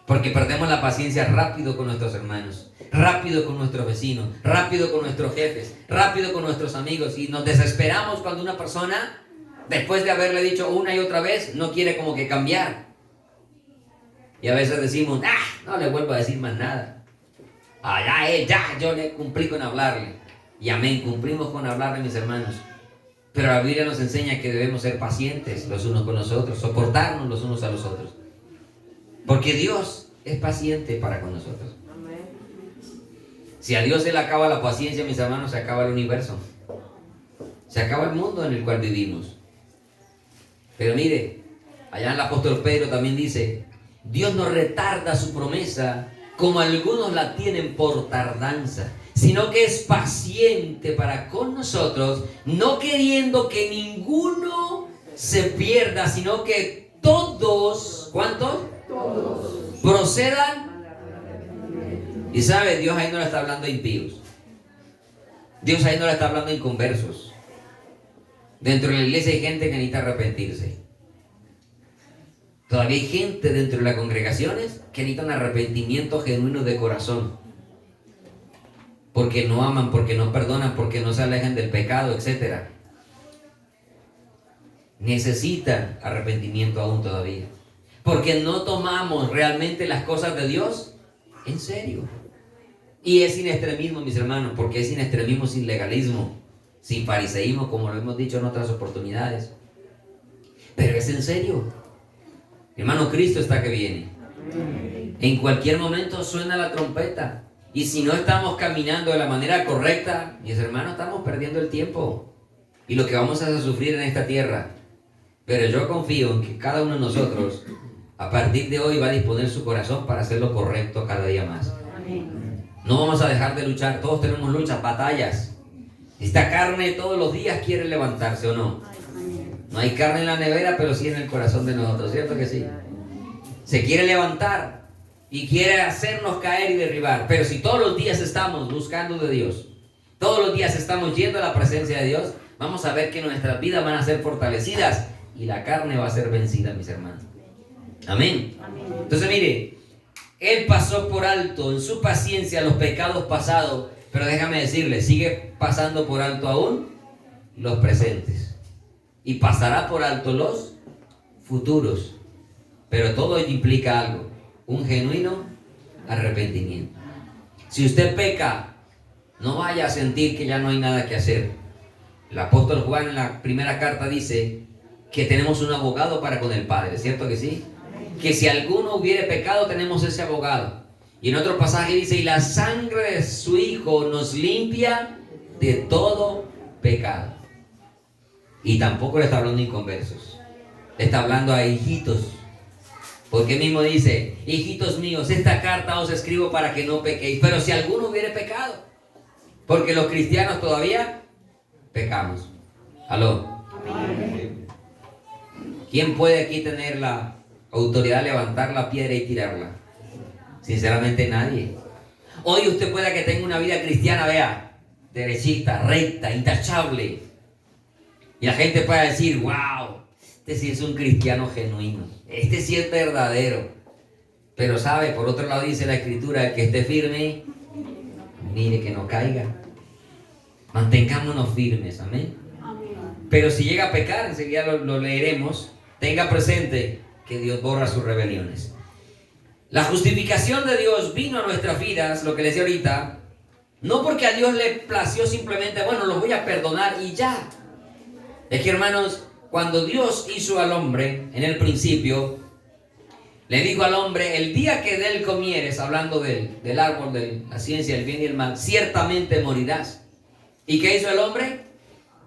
Porque perdemos la paciencia rápido con nuestros hermanos, rápido con nuestros vecinos, rápido con nuestros jefes, rápido con nuestros amigos. Y nos desesperamos cuando una persona, después de haberle dicho una y otra vez, no quiere como que cambiar. Y a veces decimos, no le vuelvo a decir más nada. Yo le cumplí con hablarle. Y amén, cumplimos con hablarle, mis hermanos. Pero la Biblia nos enseña que debemos ser pacientes los unos con los otros, soportarnos los unos a los otros. Porque Dios es paciente para con nosotros. Si a Dios se le acaba la paciencia, mis hermanos, se acaba el universo. Se acaba el mundo en el cual vivimos. Pero mire, allá en el apóstol Pedro también dice, Dios no retarda su promesa como algunos la tienen por tardanza, sino que es paciente para con nosotros, no queriendo que ninguno se pierda, sino que todos, ¿cuántos? Todos procedan. Y sabe, Dios ahí no le está hablando a impíos. Dios ahí no le está hablando a inconversos. Dentro de la iglesia hay gente que necesita arrepentirse. Todavía hay gente dentro de las congregaciones que necesitan arrepentimiento genuino de corazón. Porque no aman, porque no perdonan, porque no se alejan del pecado, etc. Necesitan arrepentimiento aún todavía. Porque no tomamos realmente las cosas de Dios en serio. Y es sin extremismo, mis hermanos, porque es sin extremismo, sin legalismo, sin fariseísmo, como lo hemos dicho en otras oportunidades. Pero es en serio. Hermano, Cristo está que viene. En cualquier momento suena la trompeta. Y si no estamos caminando de la manera correcta, mis hermanos, estamos perdiendo el tiempo. Y lo que vamos a sufrir en esta tierra. Pero yo confío en que cada uno de nosotros, a partir de hoy, va a disponer su corazón para hacer lo correcto cada día más. No vamos a dejar de luchar. Todos tenemos luchas, batallas. Esta carne todos los días quiere levantarse, ¿o no? No hay carne en la nevera, pero sí en el corazón de nosotros, ¿cierto que sí? Se quiere levantar y quiere hacernos caer y derribar. Pero si todos los días estamos buscando de Dios, todos los días estamos yendo a la presencia de Dios, vamos a ver que nuestras vidas van a ser fortalecidas y la carne va a ser vencida, mis hermanos. Amén. Entonces mire, Él pasó por alto en su paciencia los pecados pasados, pero déjame decirle, sigue pasando por alto aún los presentes. Y pasará por alto los futuros. Pero todo ello implica algo, un genuino arrepentimiento. Si usted peca, no vaya a sentir que ya no hay nada que hacer. El apóstol Juan en la primera carta dice que tenemos un abogado para con el Padre, ¿cierto que sí? Que si alguno hubiere pecado, tenemos ese abogado. Y en otro pasaje dice, y la sangre de su Hijo nos limpia de todo pecado. Y tampoco le está hablando a inconversos, le está hablando a hijitos. Porque mismo dice, hijitos míos, esta carta os escribo para que no pequéis. Pero si alguno hubiere pecado, porque los cristianos todavía pecamos. ¿Aló? Amén. ¿Quién puede aquí tener la autoridad de levantar la piedra y tirarla? Sinceramente nadie. Hoy usted puede que tenga una vida cristiana, vea, derechita, recta, intachable. Y la gente puede decir, wow, este sí es un cristiano genuino. Este sí es verdadero. Pero sabe, por otro lado dice la Escritura, el que esté firme, mire que no caiga. Mantengámonos firmes, amén. Pero si llega a pecar, enseguida lo leeremos, tenga presente que Dios borra sus rebeliones. La justificación de Dios vino a nuestras vidas, lo que les decía ahorita, No porque a Dios le plació simplemente, bueno, los voy a perdonar y ya. Es que, hermanos, cuando Dios hizo al hombre en el principio, le dijo al hombre: el día que de él comieres, hablando del árbol de la ciencia del bien y el mal, ciertamente morirás. ¿Y qué hizo el hombre?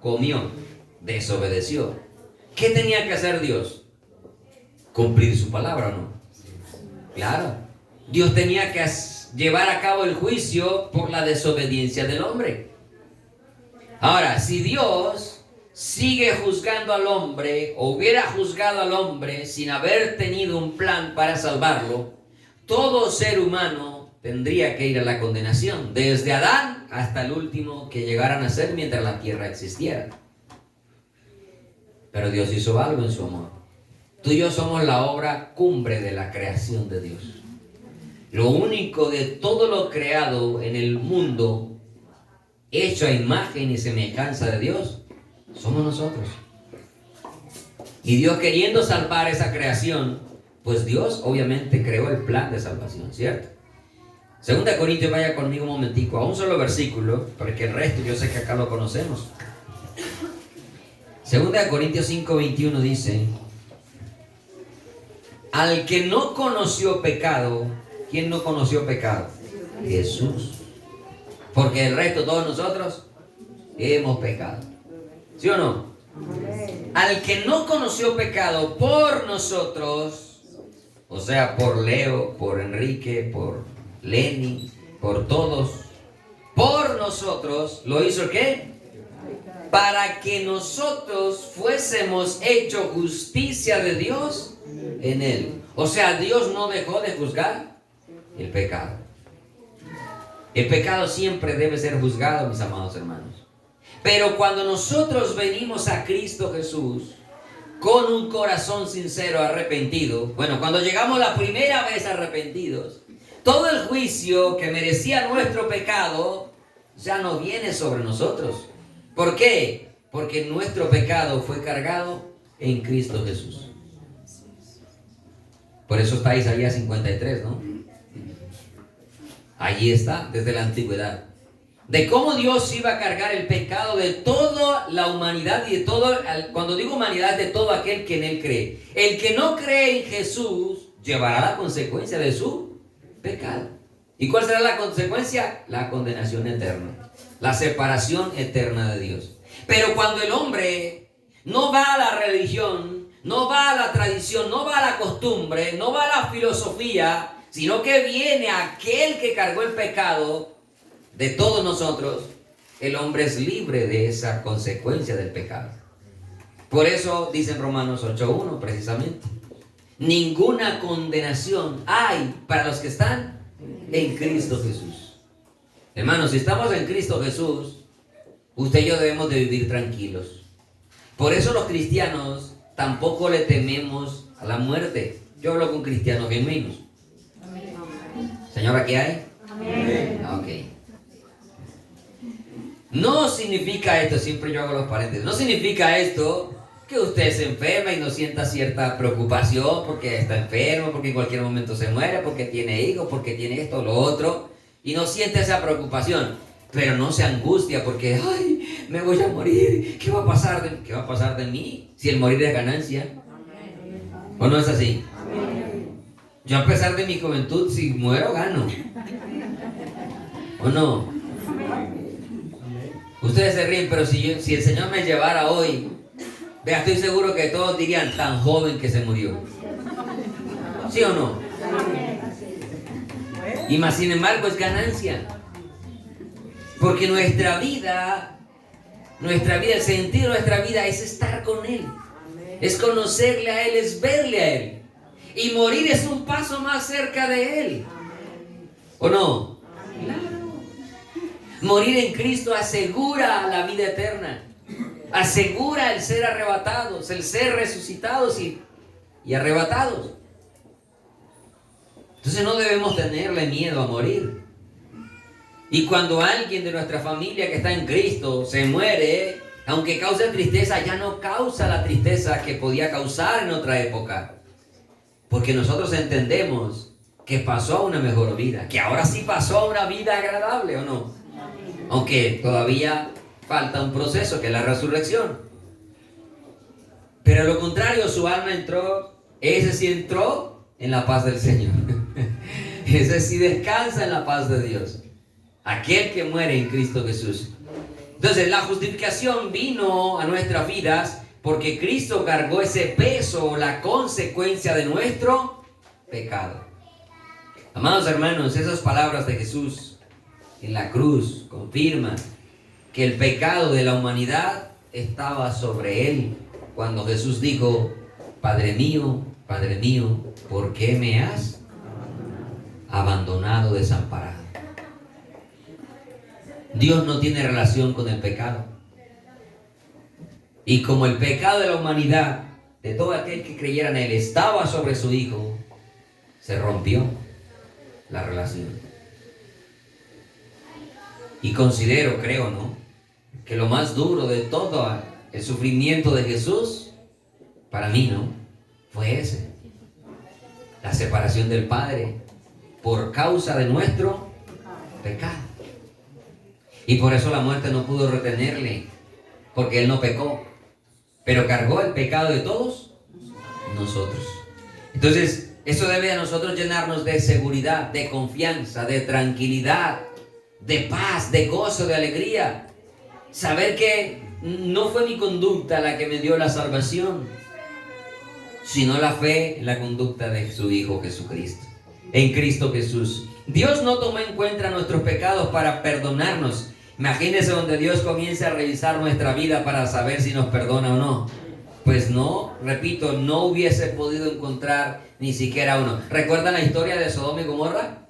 Comió, desobedeció. ¿Qué tenía que hacer Dios? Cumplir su palabra, ¿o no? Claro. Dios tenía que llevar a cabo el juicio por la desobediencia del hombre. Ahora, si Dios sigue juzgando al hombre, o hubiera juzgado al hombre sin haber tenido un plan para salvarlo, todo ser humano tendría que ir a la condenación, desde Adán hasta el último que llegara a nacer mientras la tierra existiera. Pero Dios hizo algo en su amor. Tú y yo somos la obra cumbre de la creación de Dios. Lo único de todo lo creado en el mundo, hecho a imagen y semejanza de Dios, somos nosotros. Y Dios, queriendo salvar esa creación, pues Dios obviamente creó el plan de salvación, ¿cierto? 2 Corintios, vaya conmigo un momentico a un solo versículo, porque el resto yo sé que acá lo conocemos. 2 Corintios 5:21 dice: al que no conoció pecado. ¿Quién no conoció pecado? Jesús. Porque el resto, todos nosotros, hemos pecado. ¿Sí o no? Al que no conoció pecado por nosotros, o sea, por Leo, por Enrique, por Lenny, por todos, por nosotros, ¿lo hizo qué? Para que nosotros fuésemos hecho justicia de Dios en él. O sea, Dios no dejó de juzgar el pecado. El pecado siempre debe ser juzgado, mis amados hermanos. Pero cuando nosotros venimos a Cristo Jesús con un corazón sincero, arrepentido, bueno, cuando llegamos la primera vez arrepentidos, todo el juicio que merecía nuestro pecado ya no viene sobre nosotros. ¿Por qué? Porque nuestro pecado fue cargado en Cristo Jesús. Por eso está Isaías 53, ¿no? Allí está, desde la antigüedad. De cómo Dios iba a cargar el pecado de toda la humanidad y de todo, cuando digo humanidad, de todo aquel que en Él cree. El que no cree en Jesús llevará la consecuencia de su pecado. ¿Y cuál será la consecuencia? La condenación eterna, la separación eterna de Dios. Pero cuando el hombre no va a la religión, no va a la tradición, no va a la costumbre, no va a la filosofía, sino que viene aquel que cargó el pecado de todos nosotros, el hombre es libre de esa consecuencia del pecado. Por eso dice en Romanos 8:1 precisamente: ninguna condenación hay para los que están en Cristo Jesús. Hermanos, si estamos en Cristo Jesús, usted y yo debemos de vivir tranquilos. Por eso los cristianos tampoco le tememos a la muerte. Yo hablo con cristianos genuinos. Señora, ¿aquí hay? Amén. Ok. No significa esto, siempre yo hago los paréntesis, no significa esto que usted se enferma y no sienta cierta preocupación porque está enfermo, porque en cualquier momento se muere, porque tiene hijos, porque tiene esto o lo otro, y no siente esa preocupación. Pero no se angustia porque, ay, me voy a morir, ¿qué va a pasar de mí? Si el morir es ganancia. ¿O no es así? Yo, a pesar de mi juventud, si muero, gano. ¿O no? Ustedes se ríen, pero si el Señor me llevara hoy, vea, estoy seguro que todos dirían: tan joven que se murió. ¿Sí o no? Y más sin embargo es ganancia. Porque nuestra vida, el sentido de nuestra vida es estar con Él. Es conocerle a Él, es verle a Él. Y morir es un paso más cerca de Él. ¿O no? Morir en Cristo asegura la vida eterna. Asegura el ser arrebatados, el ser resucitados y arrebatados. Entonces no debemos tenerle miedo a morir. Y cuando alguien de nuestra familia que está en Cristo se muere, aunque cause tristeza, ya no causa la tristeza que podía causar en otra época. Porque nosotros entendemos que pasó a una mejor vida, que ahora sí pasó a una vida agradable, ¿o no? Aunque todavía falta un proceso que es la resurrección. Pero a lo contrario, su alma ese sí entró en la paz del Señor. Ese sí descansa en la paz de Dios. Aquel que muere en Cristo Jesús. Entonces la justificación vino a nuestras vidas porque Cristo cargó ese peso, la consecuencia de nuestro pecado. Amados hermanos, esas palabras de Jesús en la cruz confirman que el pecado de la humanidad estaba sobre él cuando Jesús dijo: Padre mío, ¿por qué me has abandonado, desamparado? Dios no tiene relación con el pecado. Y como el pecado de la humanidad, de todo aquel que creyera en él, estaba sobre su Hijo, se rompió la relación. Y considero, creo, ¿no?, que lo más duro de todo el sufrimiento de Jesús, para mí, ¿no?, fue ese: la separación del Padre por causa de nuestro pecado. Y por eso la muerte no pudo retenerle, porque él no pecó, pero cargó el pecado de todos nosotros. Entonces, eso debe a nosotros llenarnos de seguridad, de confianza, de tranquilidad, de paz, de gozo, de alegría. Saber que no fue mi conducta la que me dio la salvación, sino la fe en la conducta de su Hijo Jesucristo, en Cristo Jesús. Dios no tomó en cuenta nuestros pecados para perdonarnos. Imagínense donde Dios comience a revisar nuestra vida para saber si nos perdona o no. Pues no, repito, no hubiese podido encontrar ni siquiera uno. ¿Recuerdan la historia de Sodoma y Gomorra?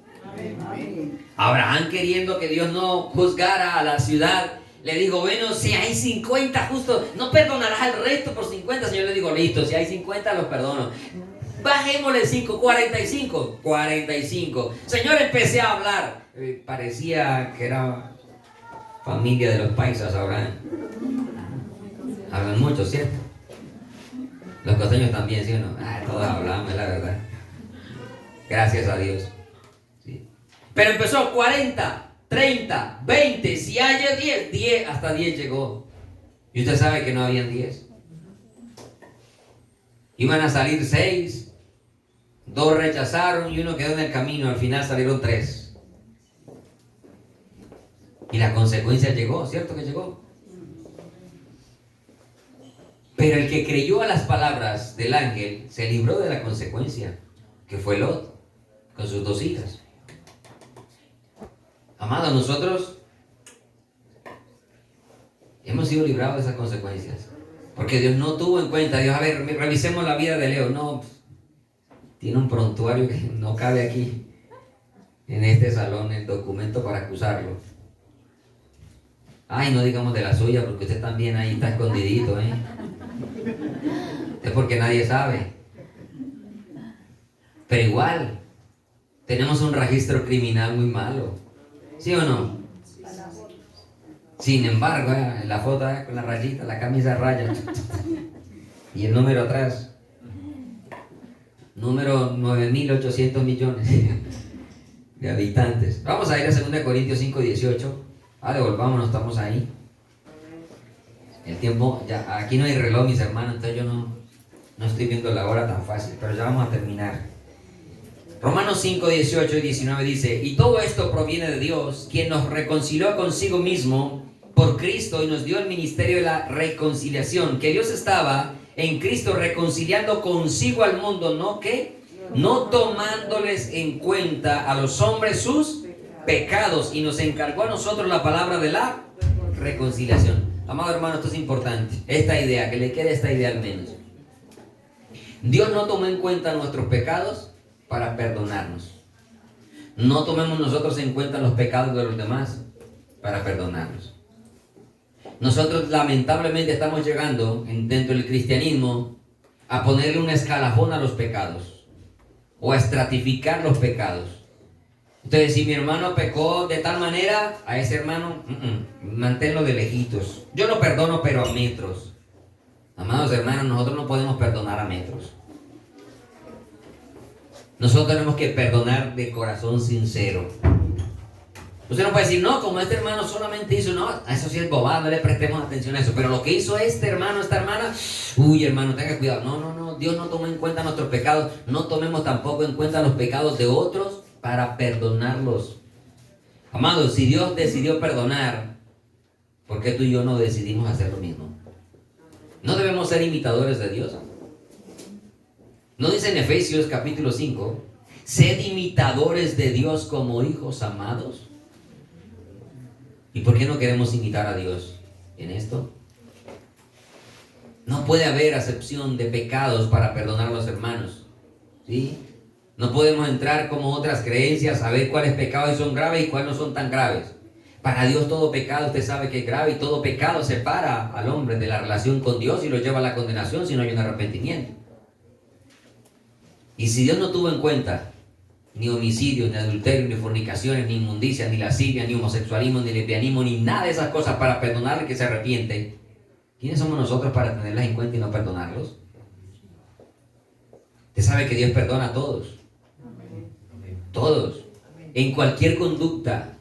Abraham, queriendo que Dios no juzgara a la ciudad, le dijo: bueno, si hay 50 justos, ¿no perdonarás al resto por 50? Señor le digo: listo, si hay 50 los perdono. Bajémosle 5, 45. Señor, empecé a hablar. Parecía que era familia de los paisas, Abraham. Hablan mucho, ¿cierto? Los costeños también, ¿sí o no? Todos hablamos, es la verdad. Gracias a Dios. Sí. Pero empezó 40, 30, 20, si hay 10, hasta 10 llegó. Y usted sabe que no habían 10. Iban a salir 6, 2 rechazaron y 1 quedó en el camino. Al final salieron 3. Y la consecuencia llegó, ¿cierto que llegó? Pero el que creyó a las palabras del ángel se libró de la consecuencia, que fue Lot, con sus 2 hijas. Amados, nosotros hemos sido librados de esas consecuencias, porque Dios no tuvo en cuenta. Dios, a ver, revisemos la vida de Leo. No, tiene un prontuario que no cabe aquí, en este salón, el documento para acusarlo. Ay, no digamos de la suya, porque usted también ahí está escondidito, ¿eh? Es porque nadie sabe. Pero igual, tenemos un registro criminal muy malo, ¿sí o no? Sin embargo, la foto con la rayita, la camisa de rayas y el número atrás, número 9.800 millones de habitantes. Vamos a ir a 2 Corintios 5:18. Devolvámonos, estamos ahí. El tiempo, ya, aquí no hay reloj, mis hermanos, entonces yo no estoy viendo la hora tan fácil, pero ya vamos a terminar. Romanos 5:18 y 19 dice: y todo esto proviene de Dios, quien nos reconcilió consigo mismo por Cristo y nos dio el ministerio de la reconciliación. Que Dios estaba en Cristo reconciliando consigo al mundo, ¿no? ¿Qué? No tomándoles en cuenta a los hombres sus pecados, y nos encargó a nosotros la palabra de la reconciliación. Amado hermano, esto es importante, esta idea, que le quede esta idea al menos. Dios no tomó en cuenta nuestros pecados para perdonarnos. No tomemos nosotros en cuenta los pecados de los demás para perdonarnos. Nosotros lamentablemente estamos llegando dentro del cristianismo a ponerle un escalafón a los pecados, o a estratificar los pecados. Entonces, si mi hermano pecó de tal manera, a ese hermano, manténlo de lejitos. Yo lo perdono, pero a metros. Amados hermanos, nosotros no podemos perdonar a metros. Nosotros tenemos que perdonar de corazón sincero. Usted no puede decir, no, como este hermano solamente hizo, no, eso sí es bobada, no le prestemos atención a eso. Pero lo que hizo este hermano, esta hermana, uy, hermano, tenga cuidado. No, no, no, Dios no toma en cuenta nuestros pecados. No tomemos tampoco en cuenta los pecados de otros para perdonarlos. Amados, si Dios decidió perdonar, ¿por qué tú y yo no decidimos hacer lo mismo? ¿No debemos ser imitadores de Dios? ¿No dice en Efesios capítulo 5, sed imitadores de Dios como hijos amados? ¿Y por qué no queremos imitar a Dios en esto? No puede haber acepción de pecados para perdonar a los hermanos, ¿sí? No podemos entrar como otras creencias a ver cuáles pecados son graves y cuáles no son tan graves. Para Dios todo pecado usted sabe que es grave, y todo pecado separa al hombre de la relación con Dios y lo lleva a la condenación si no hay un arrepentimiento. Y si Dios no tuvo en cuenta ni homicidios, ni adulterio, ni fornicaciones, ni inmundicia, ni lascivia, ni homosexualismo, ni lesbianismo, ni nada de esas cosas para perdonarle que se arrepiente, ¿quiénes somos nosotros para tenerlas en cuenta y no perdonarlos? Usted sabe que Dios perdona a todos. Todos. En cualquier conducta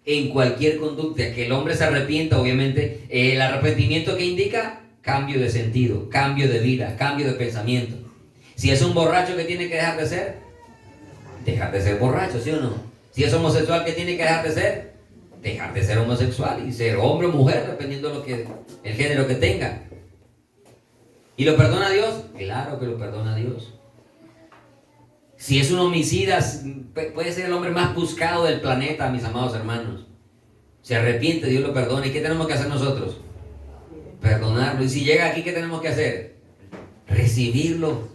que el hombre se arrepienta, obviamente, el arrepentimiento que indica cambio de sentido, cambio de vida, cambio de pensamiento. Si es un borracho que tiene que dejar de ser borracho, ¿sí o no? Si es homosexual, ¿qué tiene que dejar de ser homosexual y ser hombre o mujer, dependiendo el género que tenga. ¿Y lo perdona Dios? Claro que lo perdona Dios. Si es un homicida, puede ser el hombre más buscado del planeta, mis amados hermanos. Se arrepiente, Dios lo perdona. ¿Y qué tenemos que hacer nosotros? Perdonarlo. Y si llega aquí, ¿qué tenemos que hacer? Recibirlo.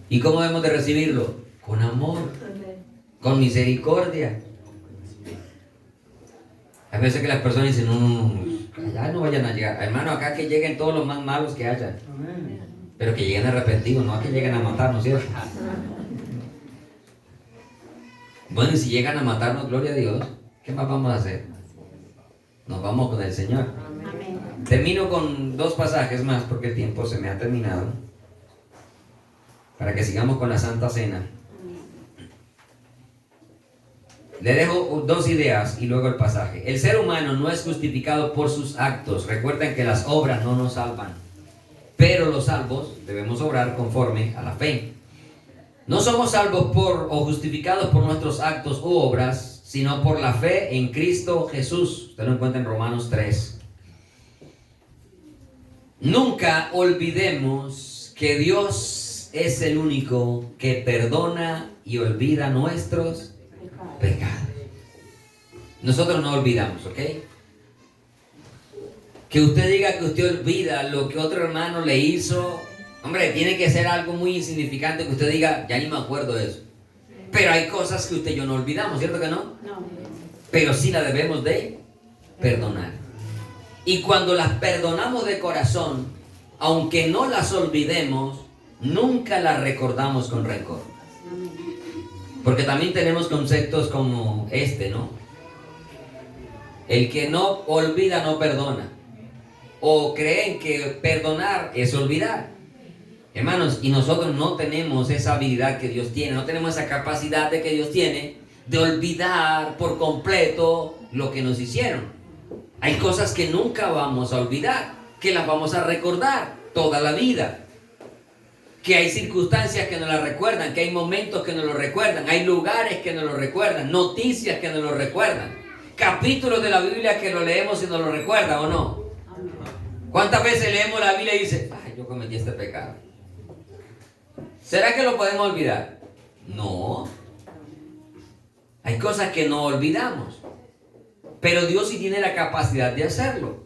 ¿Y cómo debemos de recibirlo? Con amor, con misericordia. Hay veces que las personas dicen, no, allá no vayan a llegar. Hermano, acá que lleguen todos los más malos que haya. Pero que lleguen arrepentidos, no a que lleguen a matarnos, ¿cierto? Bueno, y si llegan a matarnos, gloria a Dios, ¿qué más vamos a hacer? Nos vamos con el Señor. Termino con 2 pasajes más porque el tiempo se me ha terminado, para que sigamos con la Santa Cena. Le dejo 2 ideas y luego el pasaje. El ser humano no es justificado por sus actos. Recuerden que las obras no nos salvan, pero los salvos debemos obrar conforme a la fe. No somos salvos o justificados por nuestros actos u obras, sino por la fe en Cristo Jesús. Usted lo encuentra en Romanos 3. Nunca olvidemos que Dios es el único que perdona y olvida nuestros pecados. Nosotros no olvidamos, ¿ok? Que usted diga que usted olvida lo que otro hermano le hizo, hombre, tiene que ser algo muy insignificante que usted diga, ya ni me acuerdo de eso. Pero hay cosas que usted y yo no olvidamos, ¿cierto que no? No. Pero sí las debemos de perdonar. Y cuando las perdonamos de corazón, aunque no las olvidemos, nunca las recordamos con rencor. Porque también tenemos conceptos como ¿no? El que no olvida no perdona. O creen que perdonar es olvidar. Hermanos, y nosotros no tenemos esa habilidad que Dios tiene, no tenemos esa capacidad que Dios tiene de olvidar por completo lo que nos hicieron. Hay cosas que nunca vamos a olvidar, que las vamos a recordar toda la vida. Que hay circunstancias que nos las recuerdan, que hay momentos que nos lo recuerdan, hay lugares que nos lo recuerdan, noticias que nos lo recuerdan, capítulos de la Biblia que lo leemos y nos lo recuerdan, ¿o no? ¿Cuántas veces leemos la Biblia y dice, ay, yo cometí este pecado? ¿Será que lo podemos olvidar? No. Hay cosas que no olvidamos, pero Dios sí tiene la capacidad de hacerlo.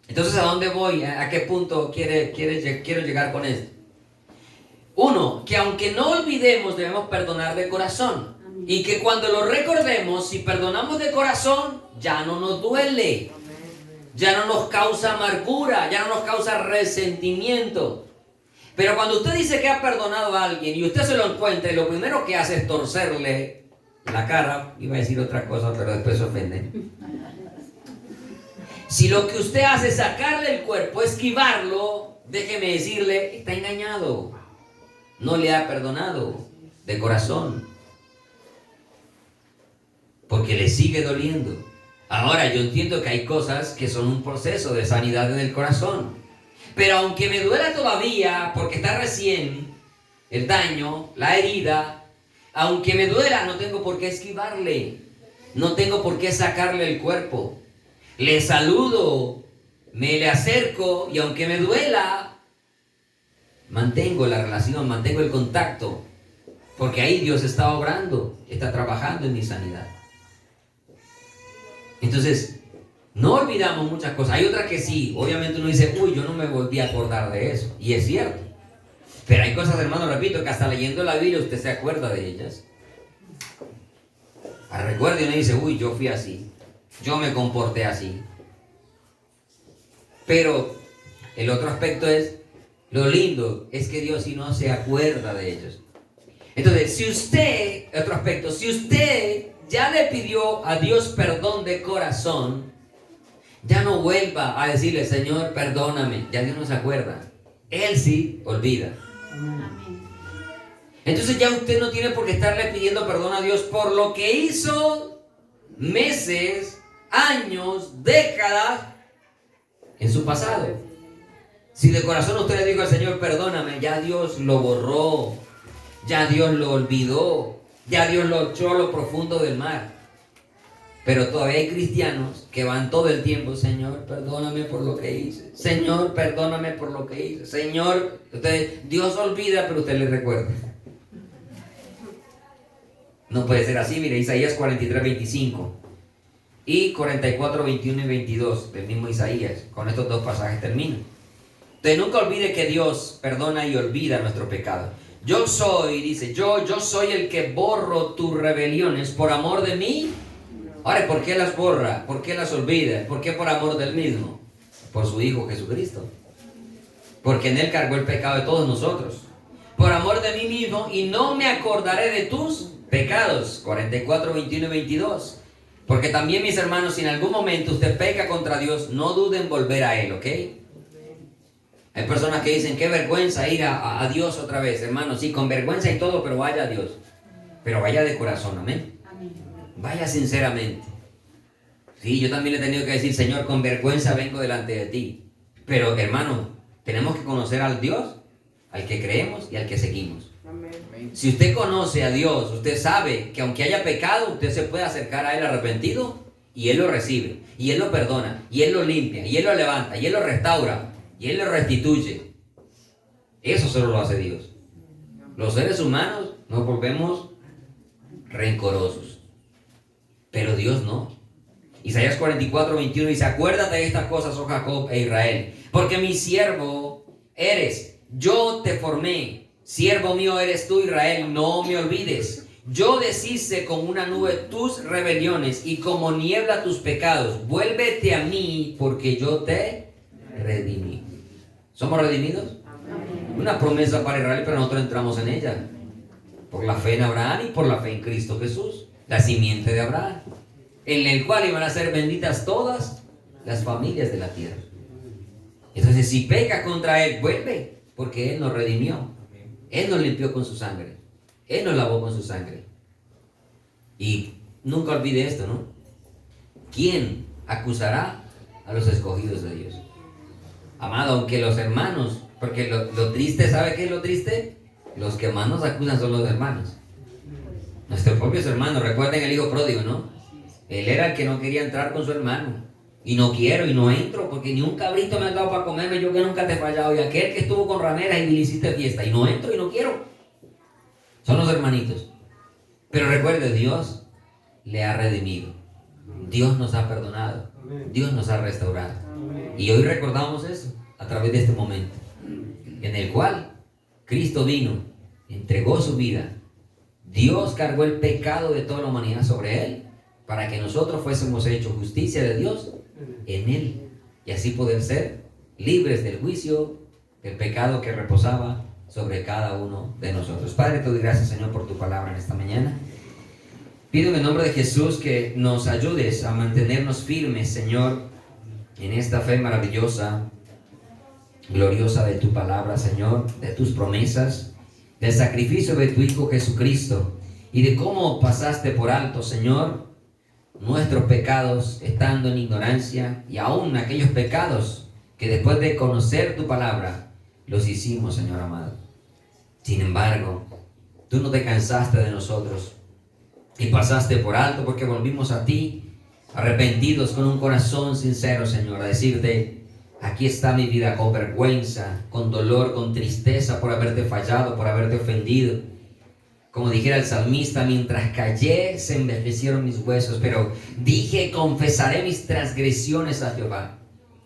Entonces, ¿a dónde voy? ¿A qué punto quiero llegar con esto? 1, que aunque no olvidemos, debemos perdonar de corazón. Y que cuando lo recordemos, si perdonamos de corazón, ya no nos duele. Ya no nos causa amargura, ya no nos causa resentimiento. Pero cuando usted dice que ha perdonado a alguien y usted se lo encuentra y lo primero que hace es torcerle la cara, iba a decir otra cosa, pero después se ofende. Si lo que usted hace es sacarle el cuerpo, esquivarlo, déjeme decirle, está engañado. No le ha perdonado de corazón. porque le sigue doliendo. Ahora, yo entiendo que hay cosas que son un proceso de sanidad en el corazón. Pero aunque me duela todavía, porque está recién el daño, la herida, aunque me duela, no tengo por qué esquivarle. No tengo por qué sacarle el cuerpo. Le saludo, me le acerco y aunque me duela, mantengo la relación, mantengo el contacto. Porque ahí Dios está obrando, está trabajando en mi sanidad. Entonces, no olvidamos muchas cosas. Hay otras que sí, obviamente uno dice, uy, yo no me volví a acordar de eso. Y es cierto. Pero hay cosas, hermano, repito, que hasta leyendo la Biblia usted se acuerda de ellas. Recuerda y uno dice, uy, yo fui así. Yo me comporté así. Pero el otro aspecto es, lo lindo es que Dios sí no se acuerda de ellos. Entonces, si usted ya le pidió a Dios perdón de corazón, ya no vuelva a decirle, Señor, perdóname. Ya Dios no se acuerda. Él sí olvida. Entonces ya usted no tiene por qué estarle pidiendo perdón a Dios por lo que hizo meses, años, décadas en su pasado. Si de corazón usted le dijo al Señor, perdóname, ya Dios lo borró. Ya Dios lo olvidó, ya Dios lo echó a lo profundo del mar. Pero todavía hay cristianos que van todo el tiempo, Señor, perdóname por lo que hice. Señor, perdóname por lo que hice. Señor, Dios olvida, pero usted le recuerda. No puede ser así. Mire, Isaías 43, 25 y 44, 21 y 22 del mismo Isaías. Con estos dos pasajes termino. Entonces nunca olvide que Dios perdona y olvida nuestro pecado. Yo soy, dice, yo soy el que borro tus rebeliones por amor de mí. Ahora, ¿por qué las borra? ¿Por qué las olvida? ¿Por qué por amor del mismo? Por su Hijo Jesucristo. Porque en Él cargó el pecado de todos nosotros. Por amor de mí mismo, y no me acordaré de tus pecados. 44, 21 y 22. Porque también, mis hermanos, si en algún momento usted peca contra Dios, no duden en volver a Él, ¿ok? Hay personas que dicen, qué vergüenza ir a Dios otra vez, hermano. Sí, con vergüenza y todo, pero vaya a Dios. Pero vaya de corazón, amén. Vaya sinceramente. Sí, yo también le he tenido que decir, Señor, con vergüenza vengo delante de ti. Pero, hermano, tenemos que conocer al Dios, al que creemos y al que seguimos. Amén. Si usted conoce a Dios, usted sabe que aunque haya pecado, usted se puede acercar a Él arrepentido y Él lo recibe, y Él lo perdona, y Él lo limpia, y Él lo levanta, y Él lo restaura. Y Él lo restituye. Eso solo lo hace Dios. Los seres humanos nos volvemos rencorosos. Pero Dios no. Isaías 44, 21 dice, acuérdate de estas cosas, oh Jacob e Israel, porque mi siervo eres. Yo te formé. Siervo mío eres tú, Israel. No me olvides. Yo deshice como una nube tus rebeliones y como niebla tus pecados. Vuélvete a mí, porque yo te redimí. ¿Somos redimidos? Amén. Una promesa para Israel, pero nosotros entramos en ella. Por la fe en Abraham y por la fe en Cristo Jesús. La simiente de Abraham. En el cual iban a ser benditas todas las familias de la tierra. Entonces, si peca contra Él, vuelve. Porque Él nos redimió. Él nos limpió con su sangre. Él nos lavó con su sangre. Y nunca olvide esto, ¿no? ¿Quién acusará a los escogidos de Dios? Amado, aunque los hermanos, porque lo triste, ¿sabe qué es lo triste? Los que más nos acusan son los hermanos. Nuestros propios hermanos. Recuerden el hijo pródigo, ¿no? Él era el que no quería entrar con su hermano. Y no quiero y no entro, porque ni un cabrito me han dado para comerme, yo que nunca te he fallado. Y aquel que estuvo con rameras y le hiciste fiesta. Y no entro y no quiero. Son los hermanitos. Pero recuerde, Dios le ha redimido. Dios nos ha perdonado. Dios nos ha restaurado. Y hoy recordamos eso a través de este momento, en el cual Cristo vino, entregó su vida. Dios cargó el pecado de toda la humanidad sobre Él, para que nosotros fuésemos hechos justicia de Dios en Él, y así poder ser libres del juicio, del pecado que reposaba sobre cada uno de nosotros. Padre, te doy gracias, Señor, por tu palabra en esta mañana. Pido en el nombre de Jesús que nos ayudes a mantenernos firmes, Señor, en esta fe maravillosa, gloriosa de tu palabra, Señor, de tus promesas, del sacrificio de tu Hijo Jesucristo y de cómo pasaste por alto, Señor, nuestros pecados estando en ignorancia, y aún aquellos pecados que después de conocer tu palabra los hicimos, Señor amado. Sin embargo, tú no te cansaste de nosotros y pasaste por alto, porque volvimos a ti arrepentidos con un corazón sincero, Señor, a decirte: aquí está mi vida, con vergüenza, con dolor, con tristeza por haberte fallado, por haberte ofendido. Como dijera el salmista: mientras callé se envejecieron mis huesos, pero dije, confesaré mis transgresiones a Jehová.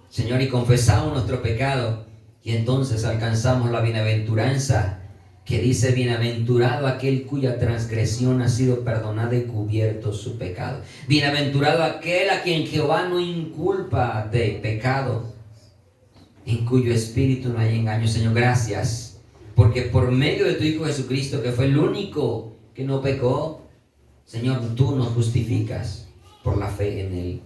Señor, y confesamos nuestro pecado, y entonces alcanzamos la bienaventuranza que dice: bienaventurado aquel cuya transgresión ha sido perdonada y cubierto su pecado. Bienaventurado aquel a quien Jehová no inculpa de pecado, en cuyo espíritu no hay engaño. Señor, gracias, porque por medio de tu Hijo Jesucristo, que fue el único que no pecó, Señor, tú nos justificas por la fe en Él.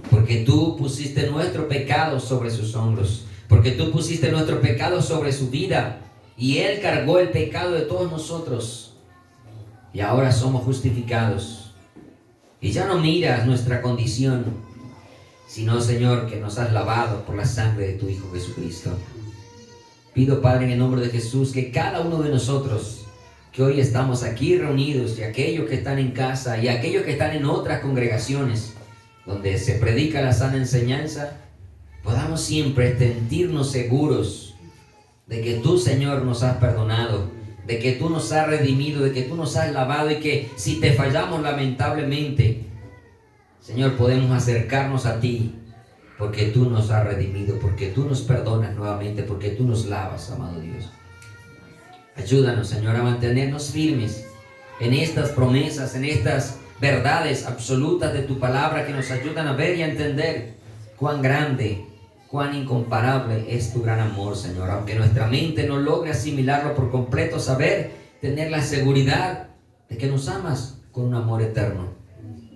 Porque tú pusiste nuestro pecado sobre sus hombros, porque tú pusiste nuestro pecado sobre su vida, y Él cargó el pecado de todos nosotros, y ahora somos justificados. Y ya no miras nuestra condición, sino, Señor, que nos has lavado por la sangre de tu Hijo Jesucristo. Pido, Padre, en el nombre de Jesús, que cada uno de nosotros que hoy estamos aquí reunidos, y aquellos que están en casa y aquellos que están en otras congregaciones donde se predica la sana enseñanza, podamos siempre sentirnos seguros de que tú, Señor, nos has perdonado, de que tú nos has redimido, de que tú nos has lavado, y que si te fallamos lamentablemente, Señor, podemos acercarnos a ti, porque tú nos has redimido, porque tú nos perdonas nuevamente, porque tú nos lavas, amado Dios. Ayúdanos, Señor, a mantenernos firmes en estas promesas, en estas verdades absolutas de tu palabra, que nos ayudan a ver y a entender cuán grande, cuán incomparable es tu gran amor, Señor. Aunque nuestra mente no logre asimilarlo por completo, saber, tener la seguridad de que nos amas con un amor eterno,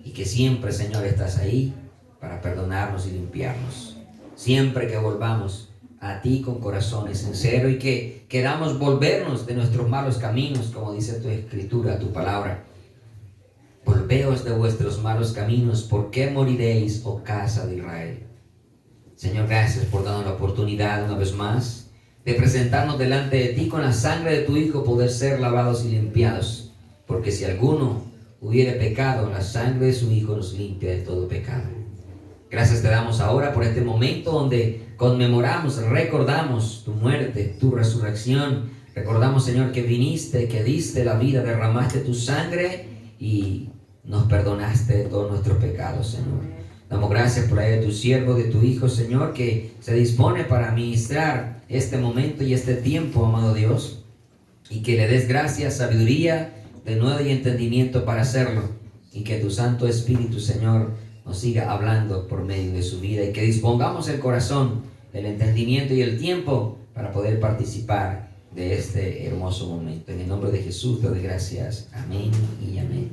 y que siempre, Señor, estás ahí para perdonarnos y limpiarnos. Siempre que volvamos a ti con corazones sinceros, y que queramos volvernos de nuestros malos caminos, como dice tu escritura, tu palabra. Volveos de vuestros malos caminos, ¿por qué moriréis, oh casa de Israel? Señor, gracias por darnos la oportunidad una vez más de presentarnos delante de ti con la sangre de tu Hijo, poder ser lavados y limpiados. Porque si alguno hubiere pecado, la sangre de su Hijo nos limpia de todo pecado. Gracias te damos ahora por este momento donde conmemoramos, recordamos tu muerte, tu resurrección. Recordamos, Señor, que viniste, que diste la vida, derramaste tu sangre y nos perdonaste de todos nuestros pecados, Señor. Damos gracias por ahí de tu siervo, de tu Hijo, Señor, que se dispone para ministrar este momento y este tiempo, amado Dios, y que le des gracias, sabiduría, de nuevo y entendimiento para hacerlo, y que tu Santo Espíritu, Señor, nos siga hablando por medio de su vida, y que dispongamos el corazón, el entendimiento y el tiempo para poder participar de este hermoso momento. En el nombre de Jesús te doy gracias. Amén y amén.